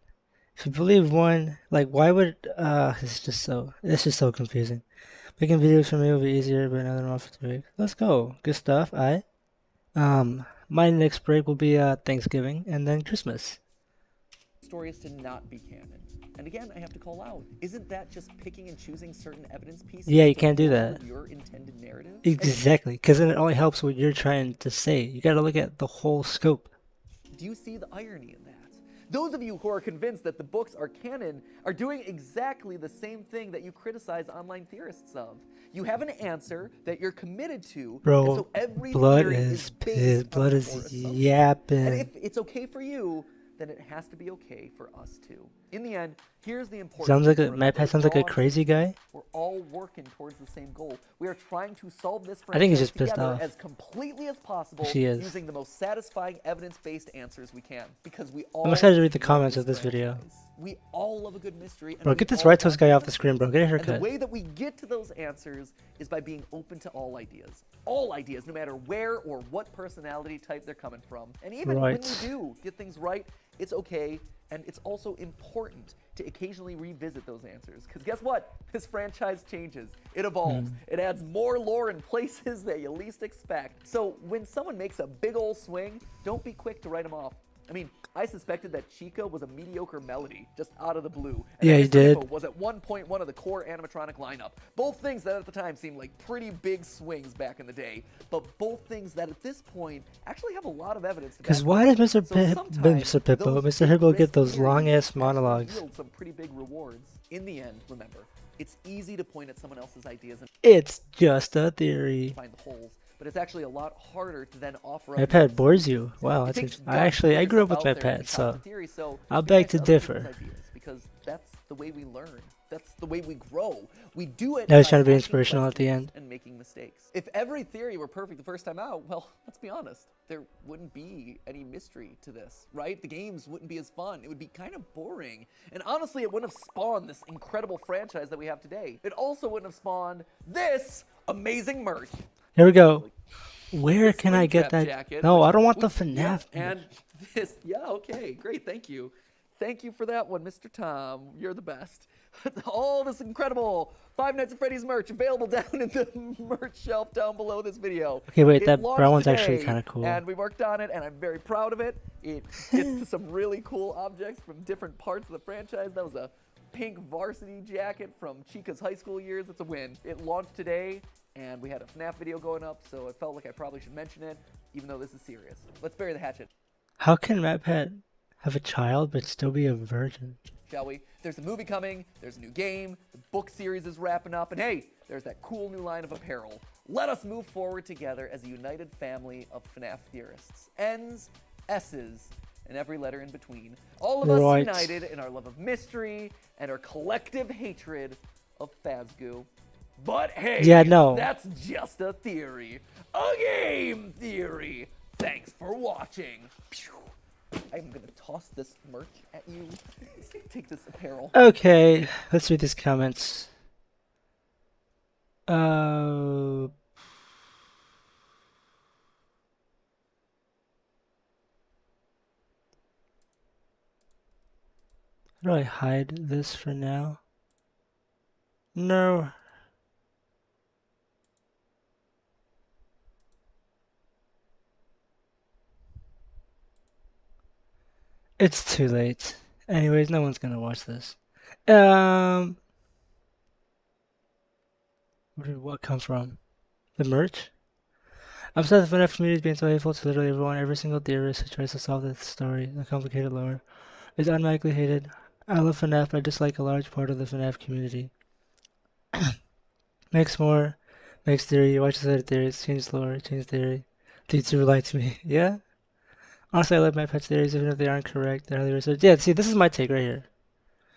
If you believe one, like, why would it's just so confusing. Making videos for me will be easier, but another one for 2 weeks. Let's go. Good stuff. My next break will be Thanksgiving and then Christmas. stories to not be canon. And again, I have to call out, isn't that just picking and choosing certain evidence pieces? Yeah, you to can't do form that. Your intended narrative? Exactly, because then it only helps what you're trying to say. You got to look at the whole scope. Do you see the irony in that? Those of you who are convinced that the books are canon are doing exactly the same thing that you criticize online theorists of. You have an answer that you're committed to, and Bro, so every blood theory is based pissed. Blood on is your assumption. yapping. And if it's okay for you, then it has to be okay for us too. In the end, here's the important Sounds like thing a to remember. MATPAT sounds like a We're all- crazy guy. We're all working towards the same goal. We are trying to solve this I think he's franchise just pissed together off. as completely as possible, She is. using the most satisfying evidence-based answers we can. Because we all I'm excited to read the love comments of this video. franchise. We all love a good mystery. And Bro, we get this all Right Toast want guy to off the screen, bro. Get a and haircut. the way that we get to those answers is by being open to all ideas. All ideas, no matter where or what personality type they're coming from. And even when Right. we do get things right, it's okay. And it's also important to occasionally revisit those answers. Because guess what? This franchise changes. It evolves. It adds more lore in places that you least expect. So when someone makes a big old swing, don't be quick to write them off. I mean, I suspected that Chica was a mediocre melody, just out of the blue. And Yeah, that you Mr. did. Hippo was at one point one of the core animatronic lineup. Both things that at the time seemed like pretty big swings back in the day, but both things that at this point actually have a lot of evidence to Because back why them does up. Mr. So Pip, sometimes Mr. Pippo, those Mr. big Hippo risk get those theories long-ass actually monologues? yield some pretty big rewards. In the end, remember, it's easy to point at someone else's ideas and It's just a theory. find the holes, but it's actually a lot harder to then offer up MATPAT new bores you. Wow, it that's takes I guts actually to I put grew up with yourself out there and MATPAT, challenge so the theory, so I'll be beg nice to other differ. people's ideas, because that's the way we learn. That's the way we grow. We do it. Now he's by trying to be asking inspirational at the questions end. and making mistakes. If every theory were perfect the first time out, well, let's be honest, there wouldn't be any mystery to this, right? The games wouldn't be as fun. It would be kind of boring. And honestly, it wouldn't have spawned this incredible franchise that we have today. It also wouldn't have spawned this amazing merch. Here we go. Where This can I get Springtrap that? jacket, No, which- I don't want the Oops, yeah, FNAF. and this, yeah, okay, great, thank you. Thank you for that one, Mr. Tom. You're the best. All this incredible Five Nights at Freddy's merch available down in the merch shelf down below this video. Okay, wait, It that launched brown one's actually today, kinda cool. And we worked on it, and I'm very proud of it. It gets to some really cool objects from different parts of the franchise. That was a pink varsity jacket from Chica's high school years. It's a win. It launched today, and we had a FNAF video going up, so it felt like I probably should mention it, even though this is serious. Let's bury the hatchet, How can MATPAT have a child but still be a virgin? shall we? There's a movie coming, there's a new game, the book series is wrapping up, and hey, there's that cool new line of apparel. Let us move forward together as a united family of FNAF theorists. N's, S's, and every letter in between. All of us Right. united in our love of mystery and our collective hatred of Phasgoo. But hey, Yeah, no. that's just a theory. A game theory. Thanks for watching. Pew. I'm gonna toss this merch at you. Take this apparel. Okay, let's read these comments. How do I hide this for now? No. It's too late. Anyways, no one's gonna watch this. Where did what come from? The merch? I'm sad the FNAF community is being so hateful to literally everyone. Every single theorist who tries to solve the story, the complicated lore, is automatically hated. I love FNAF, but I dislike a large part of the FNAF community. Makes more, makes theory, watches other theories, change lore, change theory. Leads to lie to me. Yeah? Honestly, I love my pet's theories, even if they aren't correct. They're highly researched. Yeah, see, this is my take right here.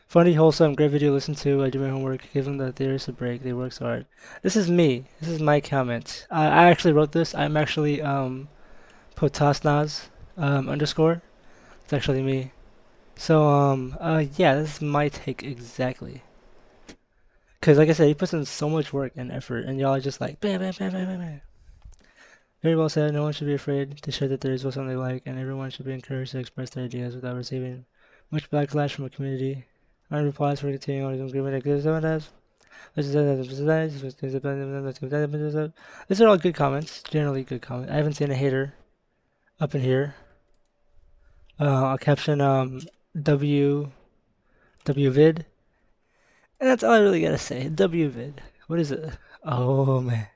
Funny, wholesome, great video to listen to. I do my homework. Give them the theorists a break. They work so hard. This is me. This is my comment. I actually wrote this. I'm actually Potasnaz underscore. It's actually me. So yeah, this is my take exactly. Cause like I said, he puts in so much work and effort, and y'all are just like bam, bam, bam, bam, bam, bam. Very well said. No one should be afraid to share their theories about something they like, and everyone should be encouraged to express their ideas without receiving much backlash from a community. I replies for continuing on his agreement. These are all good comments. Generally good comments. I haven't seen a hater up in here. I'll caption W vid. And that's all I really gotta say. W vid. What is it? Oh man.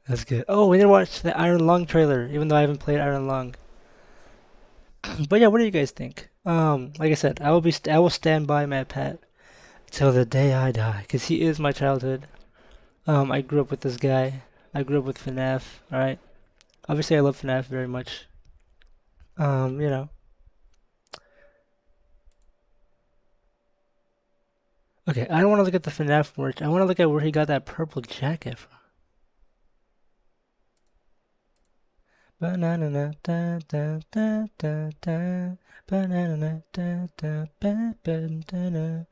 That's good. Oh, we need to watch the Iron Lung trailer, even though I haven't played Iron Lung. But yeah, what do you guys think? Like I said, I will stand by MATPAT till the day I die, because he is my childhood. I grew up with this guy. I grew up with FNAF, alright? Obviously I love FNAF very much. You know. Okay, I don't want to look at the FNAF merch. I want to look at where he got that purple jacket from. Banana da da da da da. Banana da da da banana.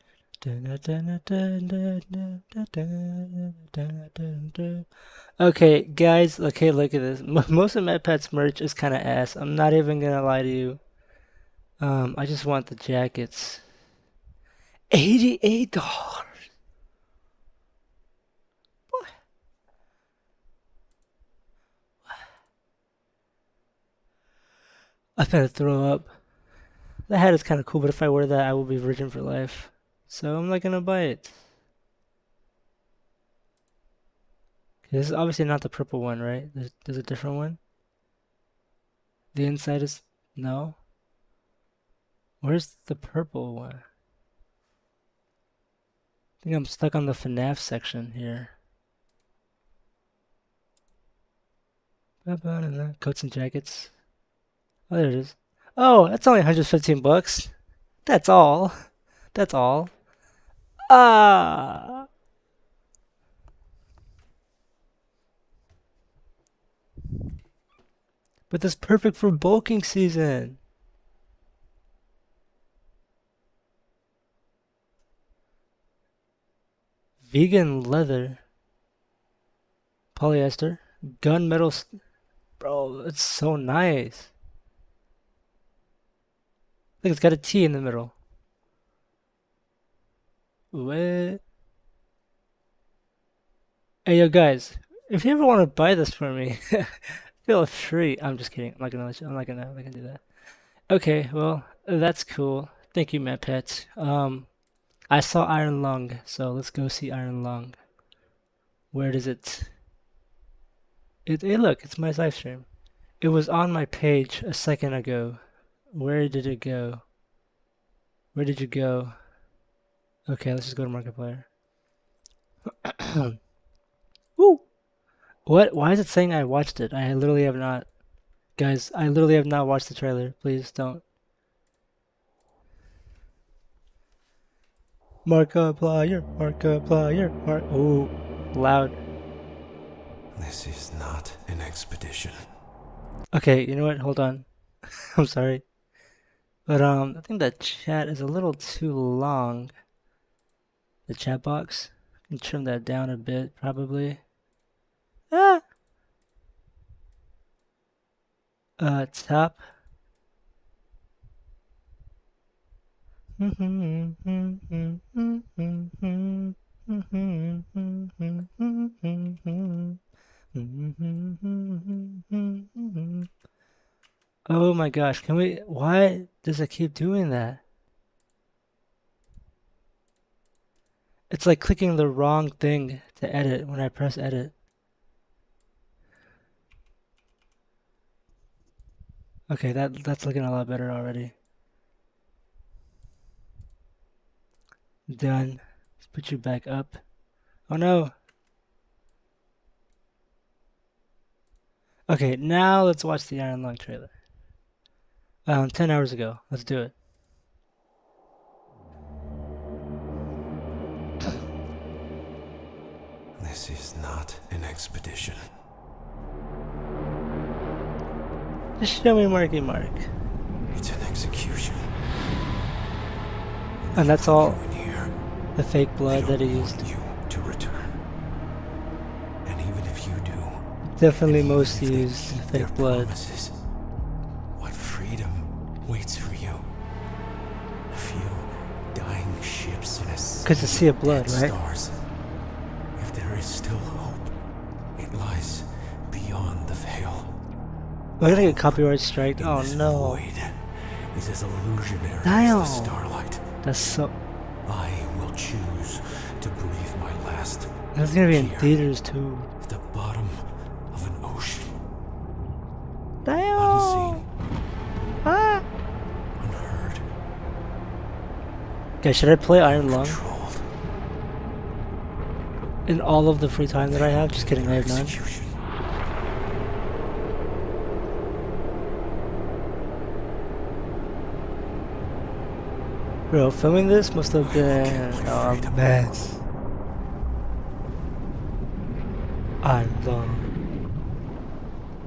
Okay, guys. Okay, look at this. Most of MATPAT's merch is kind of ass. I'm not even gonna lie to you. I just want the jackets. $88. What? I'm gonna throw up. The hat is kind of cool, but if I wear that, I will be virgin for life. So I'm not gonna buy it. This is obviously not the purple one, right? There's a different one. The inside is no. Where's the purple one? I think I'm stuck on the FNAF section here. Coats and jackets. Oh, there it is. Oh, that's only 115 bucks. That's all. That's all. Ah. But that's perfect for bulking season. Vegan leather. Polyester. Gunmetal. Bro, it's so nice. Look, it's got a T in the middle. What? Hey, yo, guys. If you ever want to buy this for me, feel free. I'm just kidding. I'm not gonna let you. I'm not gonna do that. Okay, well, that's cool. Thank you, MATPAT. I saw Iron Lung, so let's go see Iron Lung. Where does it? Hey, look, it's my live stream. It was on my page a second ago. Where did it go? Where did you go? Okay, let's just go to Markiplier. Woo! What? Why is it saying I watched it? I literally have not. Guys, I literally have not watched the trailer. Please don't. Markiplier, Markiplier, oh, loud. This is not an expedition. Okay, you know what? Hold on. I'm sorry. But I think that chat is a little too long. The chat box. I can trim that down a bit, probably. Ah! Top. Oh my gosh, can we, why does it keep doing that? It's like clicking the wrong thing to edit when I press edit. Okay, that's looking a lot better already. Done. Let's put you back up. Oh no. Okay, now let's watch the Iron Lung trailer. 10 hours ago. Let's do it. This is not an expedition. Just show me Marky Mark. It's an execution. And that's all In here, the fake blood that he used. you to return. And even if you do, Definitely and most even if they used keep their fake blood. promises, what freedom waits for you? A few dying ships in a sea Because it's Sea of Blood, dead right? stars. If there is still hope, it lies beyond the veil. We're gonna get copyright strike. In Oh this no. void is as illusionary Damn. as the starlight. That's so. I will choose to breathe my last That's gonna be in here, theaters too. at the bottom of an ocean. Damn. Unseen, Ah. unheard, Okay, should I play Iron Lung controlled. in all of the free time that I have? Just kidding, I have none. Execution. Bro, filming this must have been a mess. Iron Lung.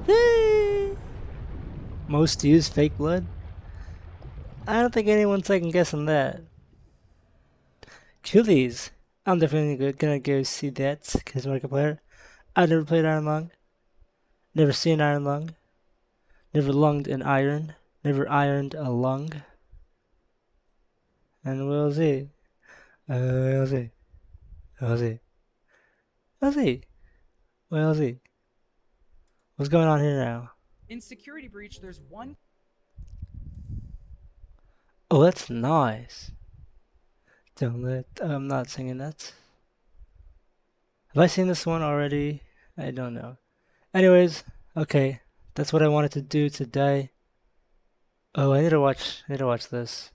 Yay! Most used fake blood? I don't think anyone's second guessing that. Coolies. I'm definitely gonna go see that because Markiplier. I've never played Iron Lung. Never seen Iron Lung. Never lunged an iron. Never ironed a lung. And we'll see. We'll see. We'll see. We'll see. We'll see. What's going on here now? In Security Breach, there's one. Oh, that's nice. Don't let. I'm not singing that. Have I seen this one already? I don't know. Anyways, okay. That's what I wanted to do today. Oh, I need to watch this.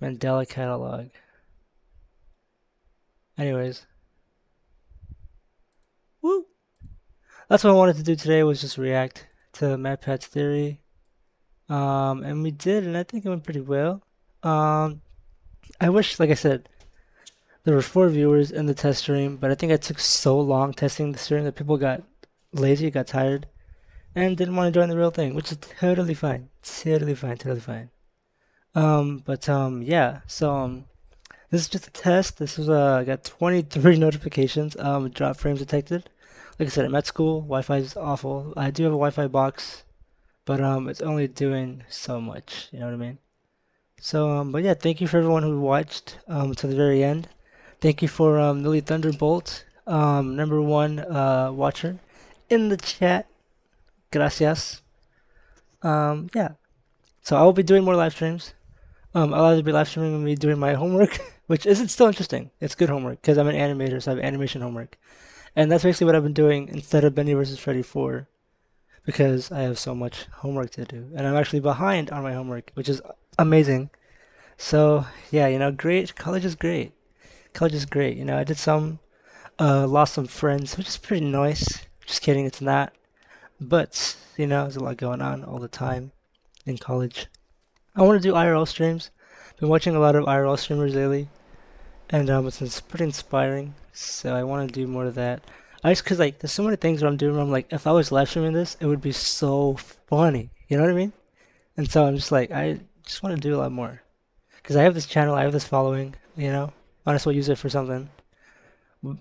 Mandela catalog. Anyways. Woo! That's what I wanted to do today, was just react to MATPAT's theory. And we did, and I think it went pretty well. I wish, like I said, there were 4 viewers in the test stream, but I think I took so long testing the stream that people got lazy, got tired, and didn't want to join the real thing, which is totally fine. Totally fine, totally fine. Yeah, so, this is just a test. This was, I got 23 notifications, drop frames detected. Like I said, I'm at school, Wi-Fi is awful. I do have a Wi-Fi box, but, it's only doing so much, you know what I mean? So, but yeah, thank you for everyone who watched, to the very end. Thank you for, Lily Thunderbolt, #1, watcher in the chat. Gracias. Yeah. So I will be doing more live streams. I'll either be live streaming me doing my homework, which isn't still interesting. It's good homework because I'm an animator, so I have animation homework. And that's basically what I've been doing instead of Bendy vs. Freddy 4, because I have so much homework to do. And I'm actually behind on my homework, which is amazing. So, yeah, you know, great. College is great. College is great. You know, I did some, lost some friends, which is pretty nice. Just kidding, it's not. But you know, there's a lot going on all the time in college. I want to do IRL streams. Been watching a lot of IRL streamers lately, and it's pretty inspiring. So I want to do more of that. Cause like there's so many things that I'm doing where I'm like, if I was live streaming this, it would be so funny. You know what I mean? And so I'm just like, I just want to do a lot more. Cause I have this channel, I have this following. You know, might as well use it for something.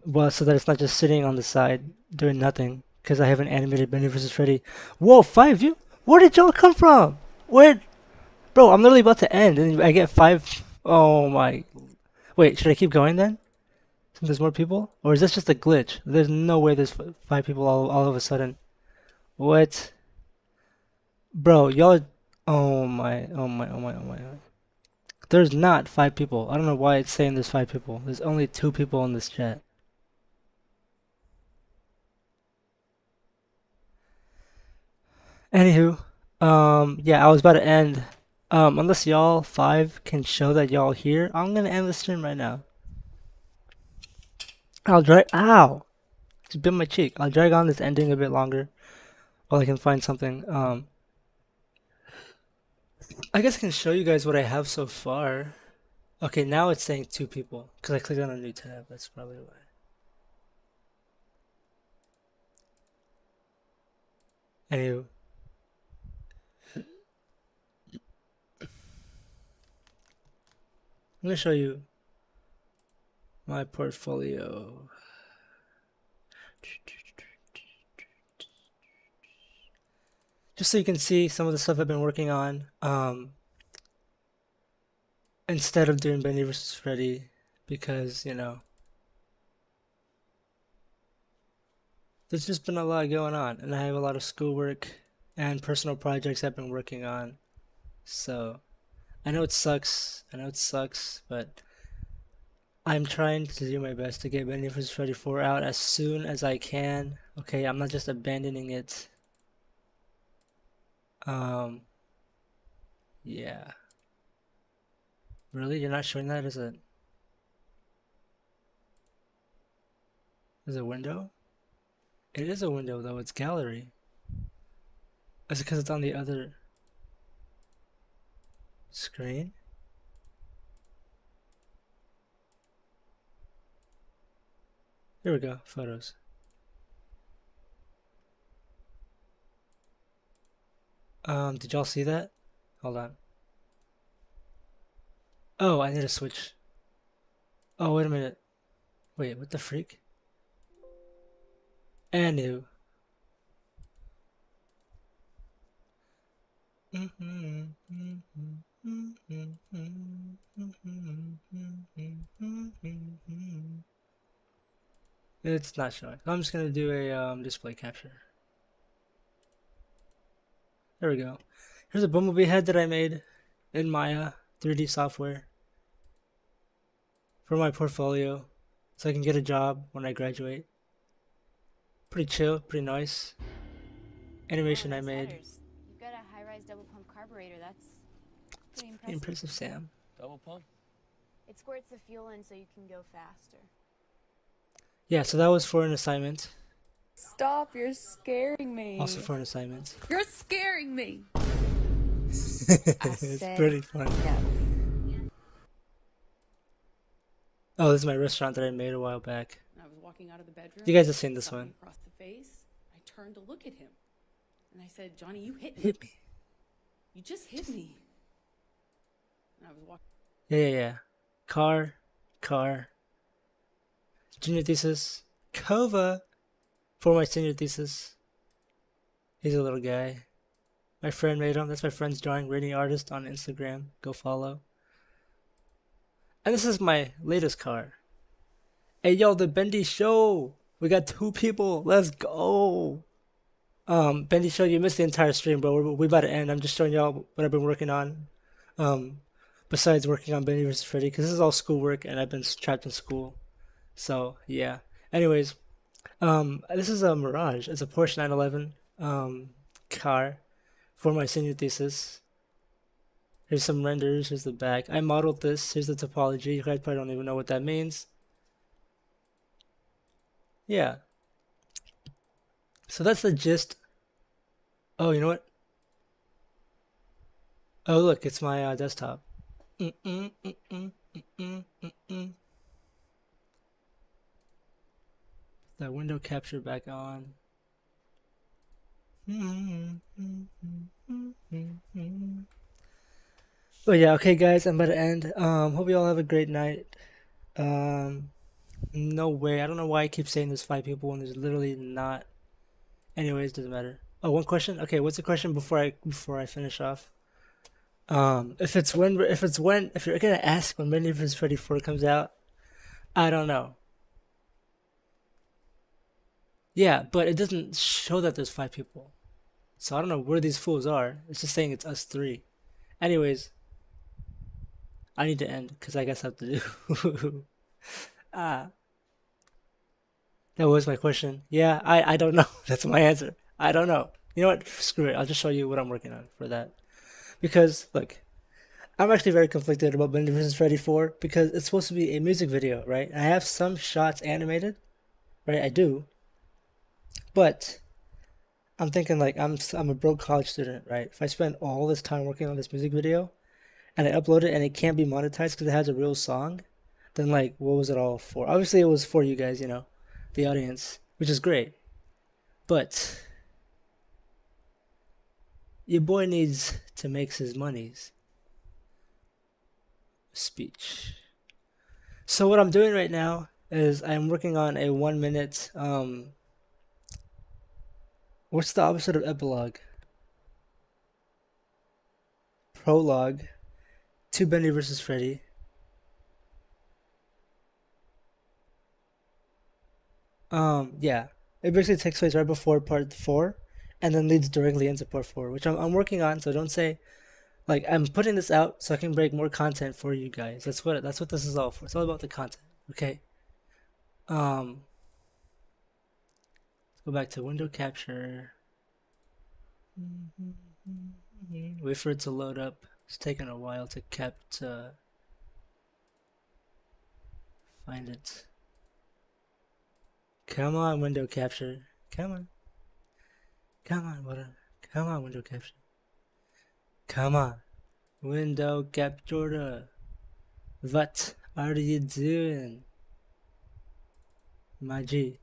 Well, so that it's not just sitting on the side doing nothing. Cause I have an animated Benny vs. Freddy. Whoa, 5 view? Where did y'all come from? Where? Bro, I'm literally about to end, and I get 5. Oh my. Wait, should I keep going then? Since there's more people? Or is this just a glitch? There's no way there's 5 people all of a sudden. What? Bro, y'all. Oh my, oh my, oh my, oh my. There's not 5 people. I don't know why it's saying there's 5 people. There's only 2 people in this chat. Anywho, yeah, I was about to end. Unless y'all 5 can show that y'all here, I'm gonna end the stream right now. I'll drag. Ow! Just bit my cheek. I'll drag on this ending a bit longer while I can find something. I guess I can show you guys what I have so far. Okay, now it's saying 2 people because I clicked on a new tab. That's probably why. Anywho. I'm gonna show you my portfolio. Just so you can see some of the stuff I've been working on. Instead of doing Benny vs. Freddy, because you know, there's just been a lot going on, and I have a lot of schoolwork and personal projects I've been working on. So I know it sucks, but I'm trying to do my best to get Benny vs. Freddy 4 out as soon as I can. Okay, I'm not just abandoning it. Yeah. Really? You're not showing that as a window? It is a window though, it's gallery. Is it because it's on the other screen? Here we go, photos. Did y'all see that? Hold on. Oh, I need to switch. Oh, wait a minute. Wait, what the freak? Anu. It's not showing. I'm just gonna do a display capture. There we go. Here's a bumblebee head that I made in Maya 3D software for my portfolio, so I can get a job when I graduate. Pretty chill, pretty nice. Animation I made. You've got a high-rise double pump carburetor. That's pretty Impressive, Sam. Double pump? It squirts the fuel in so you can go faster. Yeah, so that was for an assignment. Stop, you're scaring me. Also for an assignment. You're scaring me. It's pretty fun. Yeah. Oh, this is my restaurant that I made a while back. I was walking out of the bedroom. You guys have seen this saw me one. across the face. I turned to look at him. And I said, Johnny, you hit me. Hit me. You just hit me. And I was walking. Yeah. Car. Junior thesis. Kova. For my senior thesis. He's a little guy. My friend made him. That's my friend's drawing. Rating artist on Instagram. Go follow. And this is my latest car. Hey yo, the Bendy Show. We got 2 people. Let's go. Bendy Show, you missed the entire stream, bro. We about to end. I'm just showing y'all what I've been working on. Besides working on Bendy vs. Freddy, because this is all schoolwork and I've been trapped in school. So yeah. Anyways, this is a Mirage. It's a Porsche 911 car for my senior thesis. Here's some renders. Here's the back. I modeled this. Here's the topology. You guys probably don't even know what that means. Yeah. So that's the gist Oh, you know what? Oh, look, it's my desktop. That window capture back on. But yeah, okay guys, I'm about to end. Hope you all have a great night. No way. I don't know why I keep saying there's 5 people when there's literally not. Anyways, doesn't matter. Oh, one question. Okay, what's the question before I finish off? If you're gonna ask when Mindy vs. Freddy 4 comes out, I don't know. Yeah, but it doesn't show that there's 5 people, so I don't know where these fools are. It's just saying it's us 3. Anyways, I need to end because I guess I have to do. Ah, that was my question. Yeah, I don't know. That's my answer. I don't know. You know what? Screw it. I'll just show you what I'm working on for that. Because look, I'm actually very conflicted about Mindy vs. Freddy 4 because it's supposed to be a music video, right? I have some shots animated, right? I do. But I'm thinking like I'm a broke college student, right? If I spend all this time working on this music video and I upload it and it can't be monetized because it has a real song, then like what was it all for? Obviously it was for you guys, you know, the audience, which is great. But your boy needs to make his monies. Speech. So what I'm doing right now is I'm working on a 1 minute what's the opposite of epilogue? Prologue to Bendy vs. Freddy. Yeah. It basically takes place right before part 4 and then leads directly into part 4, which I'm working on, so don't say like I'm putting this out so I can break more content for you guys. That's what this is all for. It's all about the content, okay? Let's go back to window capture. Wait for it to load up. It's taking a while to find it. Come on, window capture. Come on. Come on, whatever. Come on, window capture. Come on. Window capture. What are you doing? My G.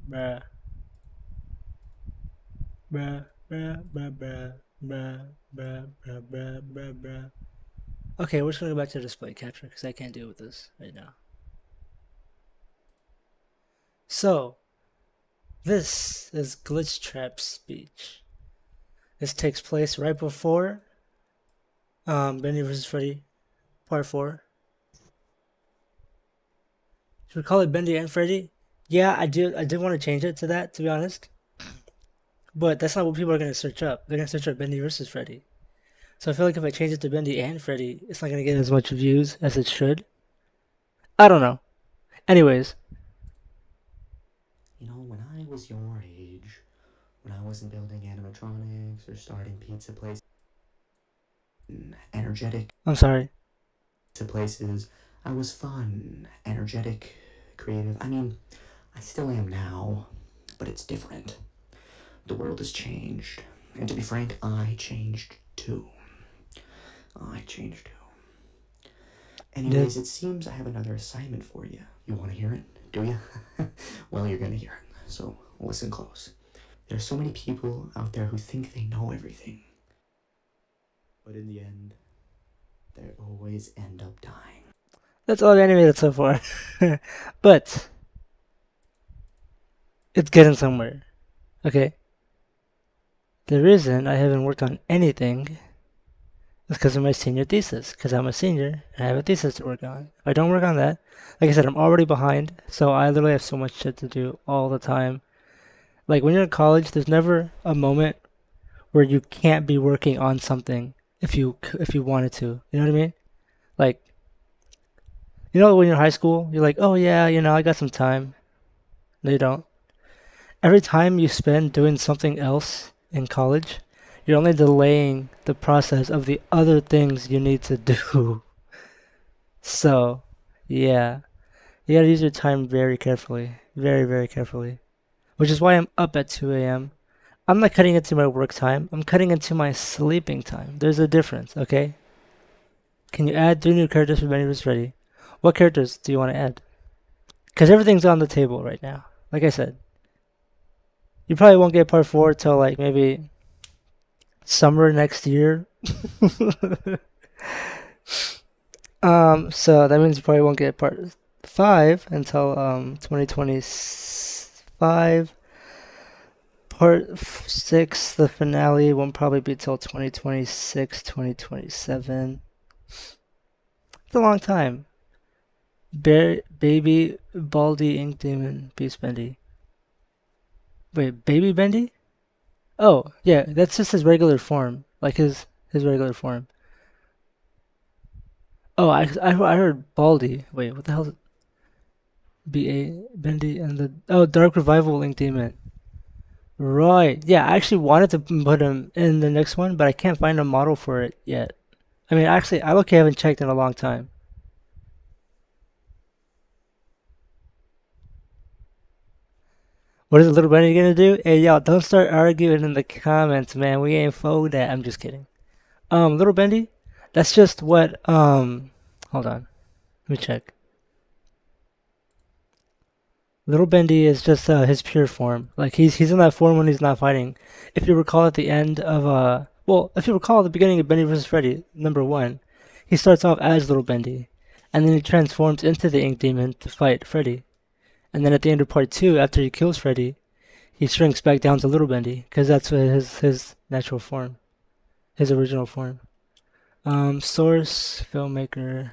Bruh. Bruh, bruh, bruh, bruh, bruh, bruh, bruh, bruh, bruh, bruh. Okay, we're just gonna go back to display capture because I can't deal with this right now. So, this is Glitch Trap speech. This takes place right before Bendy vs. Freddy Part 4. Should we call it Bendy and Freddy? Yeah, I did want to change it to that, to be honest. But that's not what people are going to search up. They're going to search up Bendy vs. Freddy. So I feel like if I change it to Bendy and Freddy, it's not going to get as much views as it should. I don't know. Anyways. You know, when I was your age, when I wasn't building animatronics or starting pizza places, energetic. I'm sorry. Pizza places, I was fun, energetic, creative. I mean, I still am now, but it's different. The world has changed, and to be frank, I changed too. Anyways, it seems I have another assignment for you. You want to hear it? Do you? Well, you're gonna hear it, so listen close. There's so many people out there who think they know everything, but in the end, they always end up dying. That's all I've animated so far. But it's getting somewhere. Okay? The reason I haven't worked on anything is because of my senior thesis. Because I'm a senior and I have a thesis to work on. If I don't work on that, like I said, I'm already behind. So I literally have so much shit to do all the time. Like when you're in college, there's never a moment where you can't be working on something if you wanted to. You know what I mean? Like, you know, when you're in high school, you're like, oh yeah, you know, I got some time. No, you don't. Every time you spend doing something else in college, you're only delaying the process of the other things you need to do. So, yeah. You gotta use your time very carefully. Very, very carefully. which is why I'm up at 2 a.m. I'm not cutting into my work time. I'm cutting into my sleeping time. There's a difference, okay? Can you add 3 new characters for Benny vs. Freddy? What characters do you want to add? Because everything's on the table right now. Like I said, you probably won't get part 4 till like maybe summer next year. So that means you probably won't get part 5 until 2025. Part 6, the finale, won't probably be till 2026, 2027. It's a long time. Baby Baldy Ink Demon Beast Bendy. Wait, Baby Bendy? Oh, yeah, that's just his regular form. Like his regular form. Oh, I heard Baldy. Wait, what the hell is it? B.A. Bendy and the... Oh, Dark Revival Ink Demon. Right. Yeah, I actually wanted to put him in the next one, but I can't find a model for it yet. I mean, actually, I haven't checked in a long time. What is Little Benny gonna do? Hey, y'all, don't start arguing in the comments, man. We ain't for that. I'm just kidding. Little Bendy? That's just what, hold on. Let me check. Little Bendy is just his pure form. Like he's in that form when he's not fighting. If you recall at the end of if you recall at the beginning of Bendy vs. Freddy #1, he starts off as Little Bendy, and then he transforms into the Ink Demon to fight Freddy. And then at the end of part 2, after he kills Freddy, he shrinks back down to Little Bendy because that's his natural form, his original form. Source filmmaker.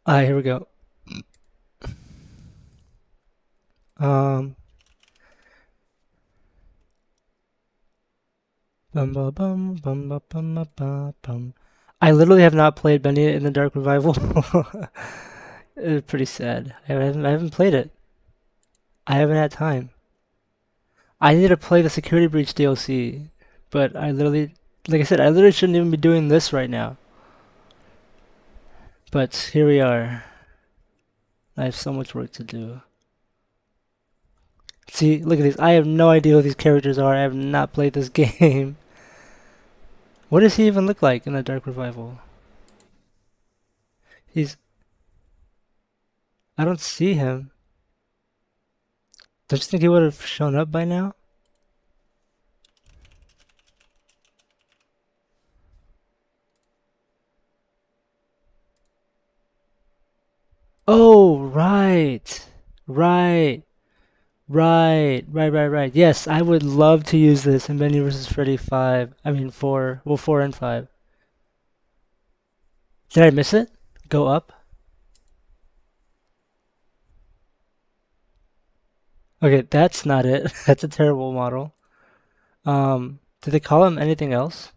Alright, here we go. Bum, bum, bum, bum, bum, bum, bum, bum. I literally have not played Bendy in the Dark Revival. It's pretty sad. I haven't played it. I haven't had time. I need to play the Security Breach DLC, but I literally, like I said, I literally shouldn't even be doing this right now. But here we are. I have so much work to do. See, look at these. I have no idea who these characters are. I have not played this game. What does he even look like in the Dark Revival? I don't see him. Don't you think he would have shown up by now? Oh, right. Right. Yes, I would love to use this in Bendy vs. Freddy 5. I mean 4. Well, 4 and 5. Did I miss it? Go up? Okay, that's not it. That's a terrible model. Did they call him anything else?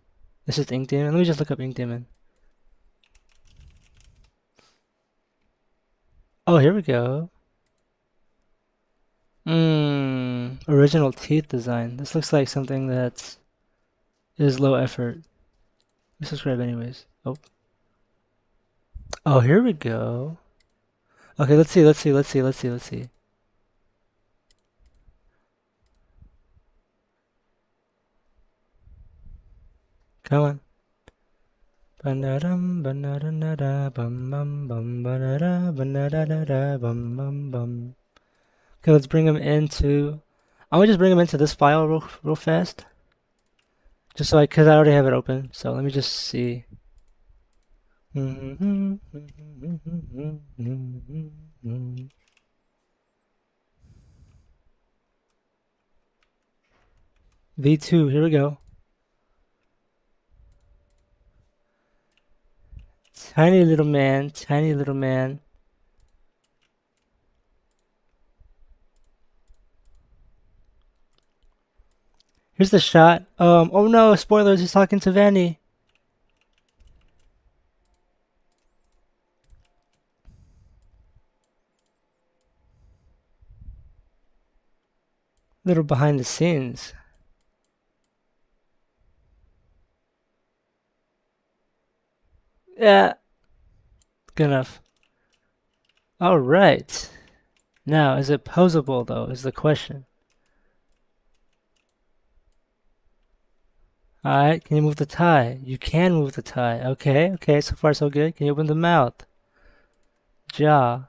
It's just Ink Demon. Let me just look up Ink Demon. Oh, here we go. Original teeth design. This looks like something that is low effort. Let me subscribe anyways. Oh, here we go. Okay, let's see. Come on. Banadum, banadada, bum bum bum, banada, banadada, bum bum bum. Okay, let's bring him into. I'm gonna just bring him into this file real fast, just so cause I already have it open. So let me just see. V2, here we go. Tiny little man. Here's the shot. Oh no, spoilers, he's talking to Vanny. Little behind the scenes. Yeah. Good enough. Alright. Now, is it posable though, is the question. Alright, can you move the tie? You can move the tie. Okay, so far so good. Can you open the mouth? Jaw.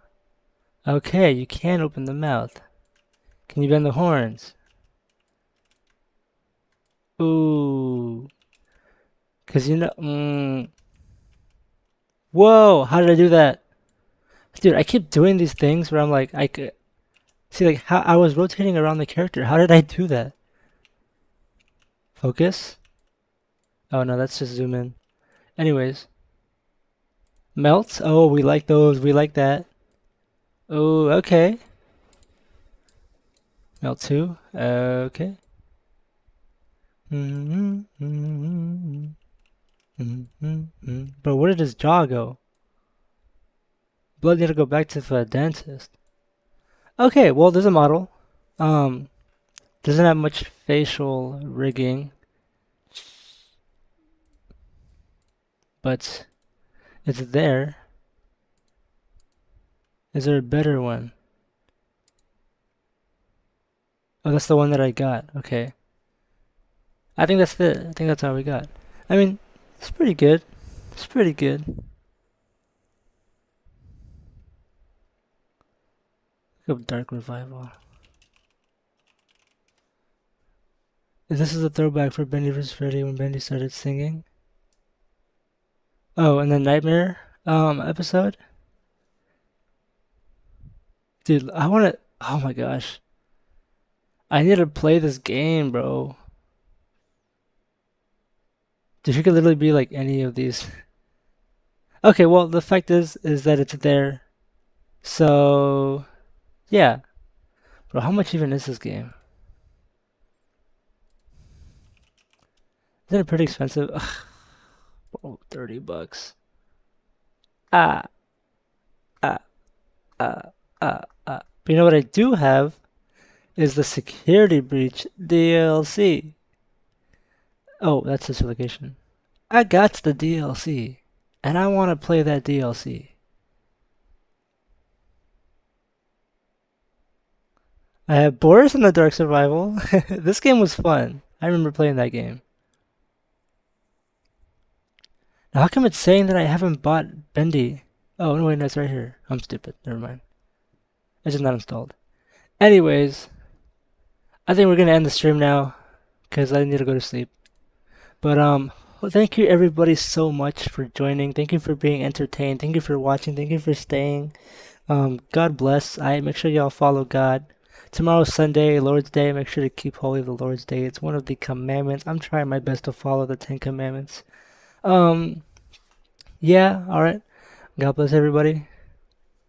Okay, you can open the mouth. Can you bend the horns? Ooh. Cause you know, Whoa, how did I do that? Dude, I keep doing these things where I'm like, I could see like how I was rotating around the character. How did I do that? Focus? Oh no, that's just zoom in. Anyways. Melts? Oh, we like those. We like that. Oh, okay. Melt 2. Okay. But where did his jaw go? Blood need to go back to the dentist. Okay, well, there's a model. Doesn't have much facial rigging. But it's there. Is there a better one? Oh, that's the one that I got. Okay. I think that's it. I think that's all we got. I mean, it's pretty good. It's pretty good. Look up Dark Revival. This is a throwback for Bendy vs. Freddy when Bendy started singing. Oh, and the Nightmare episode. Dude, I wanna. Oh my gosh. I need to play this game, bro. Dude, you could literally be like any of these. Okay, well, the fact is that it's there. So, yeah. Bro, how much even is this game? Isn't it pretty expensive? Ugh. Bro, $30. Ah. But you know what I do have is the Security Breach DLC. Oh, that's this location. I got the DLC, and I want to play that DLC. I have Boris and the Dark Survival. This game was fun. I remember playing that game. Now, how come it's saying that I haven't bought Bendy? Oh, no, wait, no, it's right here. I'm stupid. Never mind. It's just not installed. Anyways, I think we're going to end the stream now because I need to go to sleep. But, well, thank you everybody so much for joining. Thank you for being entertained. Thank you for watching. Thank you for staying. God bless. Make sure y'all follow God. Tomorrow's Sunday, Lord's Day. Make sure to keep holy the Lord's Day. It's one of the commandments. I'm trying my best to follow the 10 commandments. Yeah, alright. God bless everybody.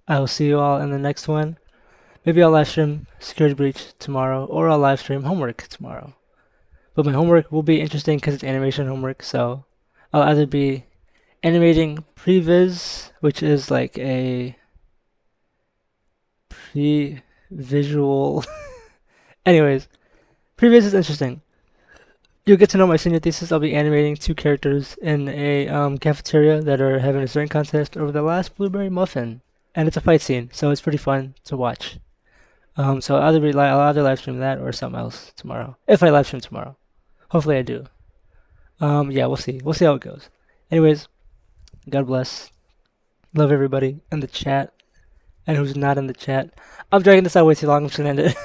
I will see you all in the next one. Maybe I'll live stream Security Breach tomorrow, or I'll live stream homework tomorrow. But my homework will be interesting because it's animation homework, so I'll either be animating previs, which is like a pre-visual. Anyways, previs is interesting. You'll get to know my senior thesis. I'll be animating 2 characters in a cafeteria that are having a certain contest over the last blueberry muffin. And it's a fight scene, so it's pretty fun to watch. So I'll either live stream that or something else tomorrow. If I live stream tomorrow. Hopefully I do. Yeah, we'll see. We'll see how it goes. Anyways, God bless. Love everybody in the chat. And who's not in the chat. I'm dragging this out way too long. I'm just gonna end it.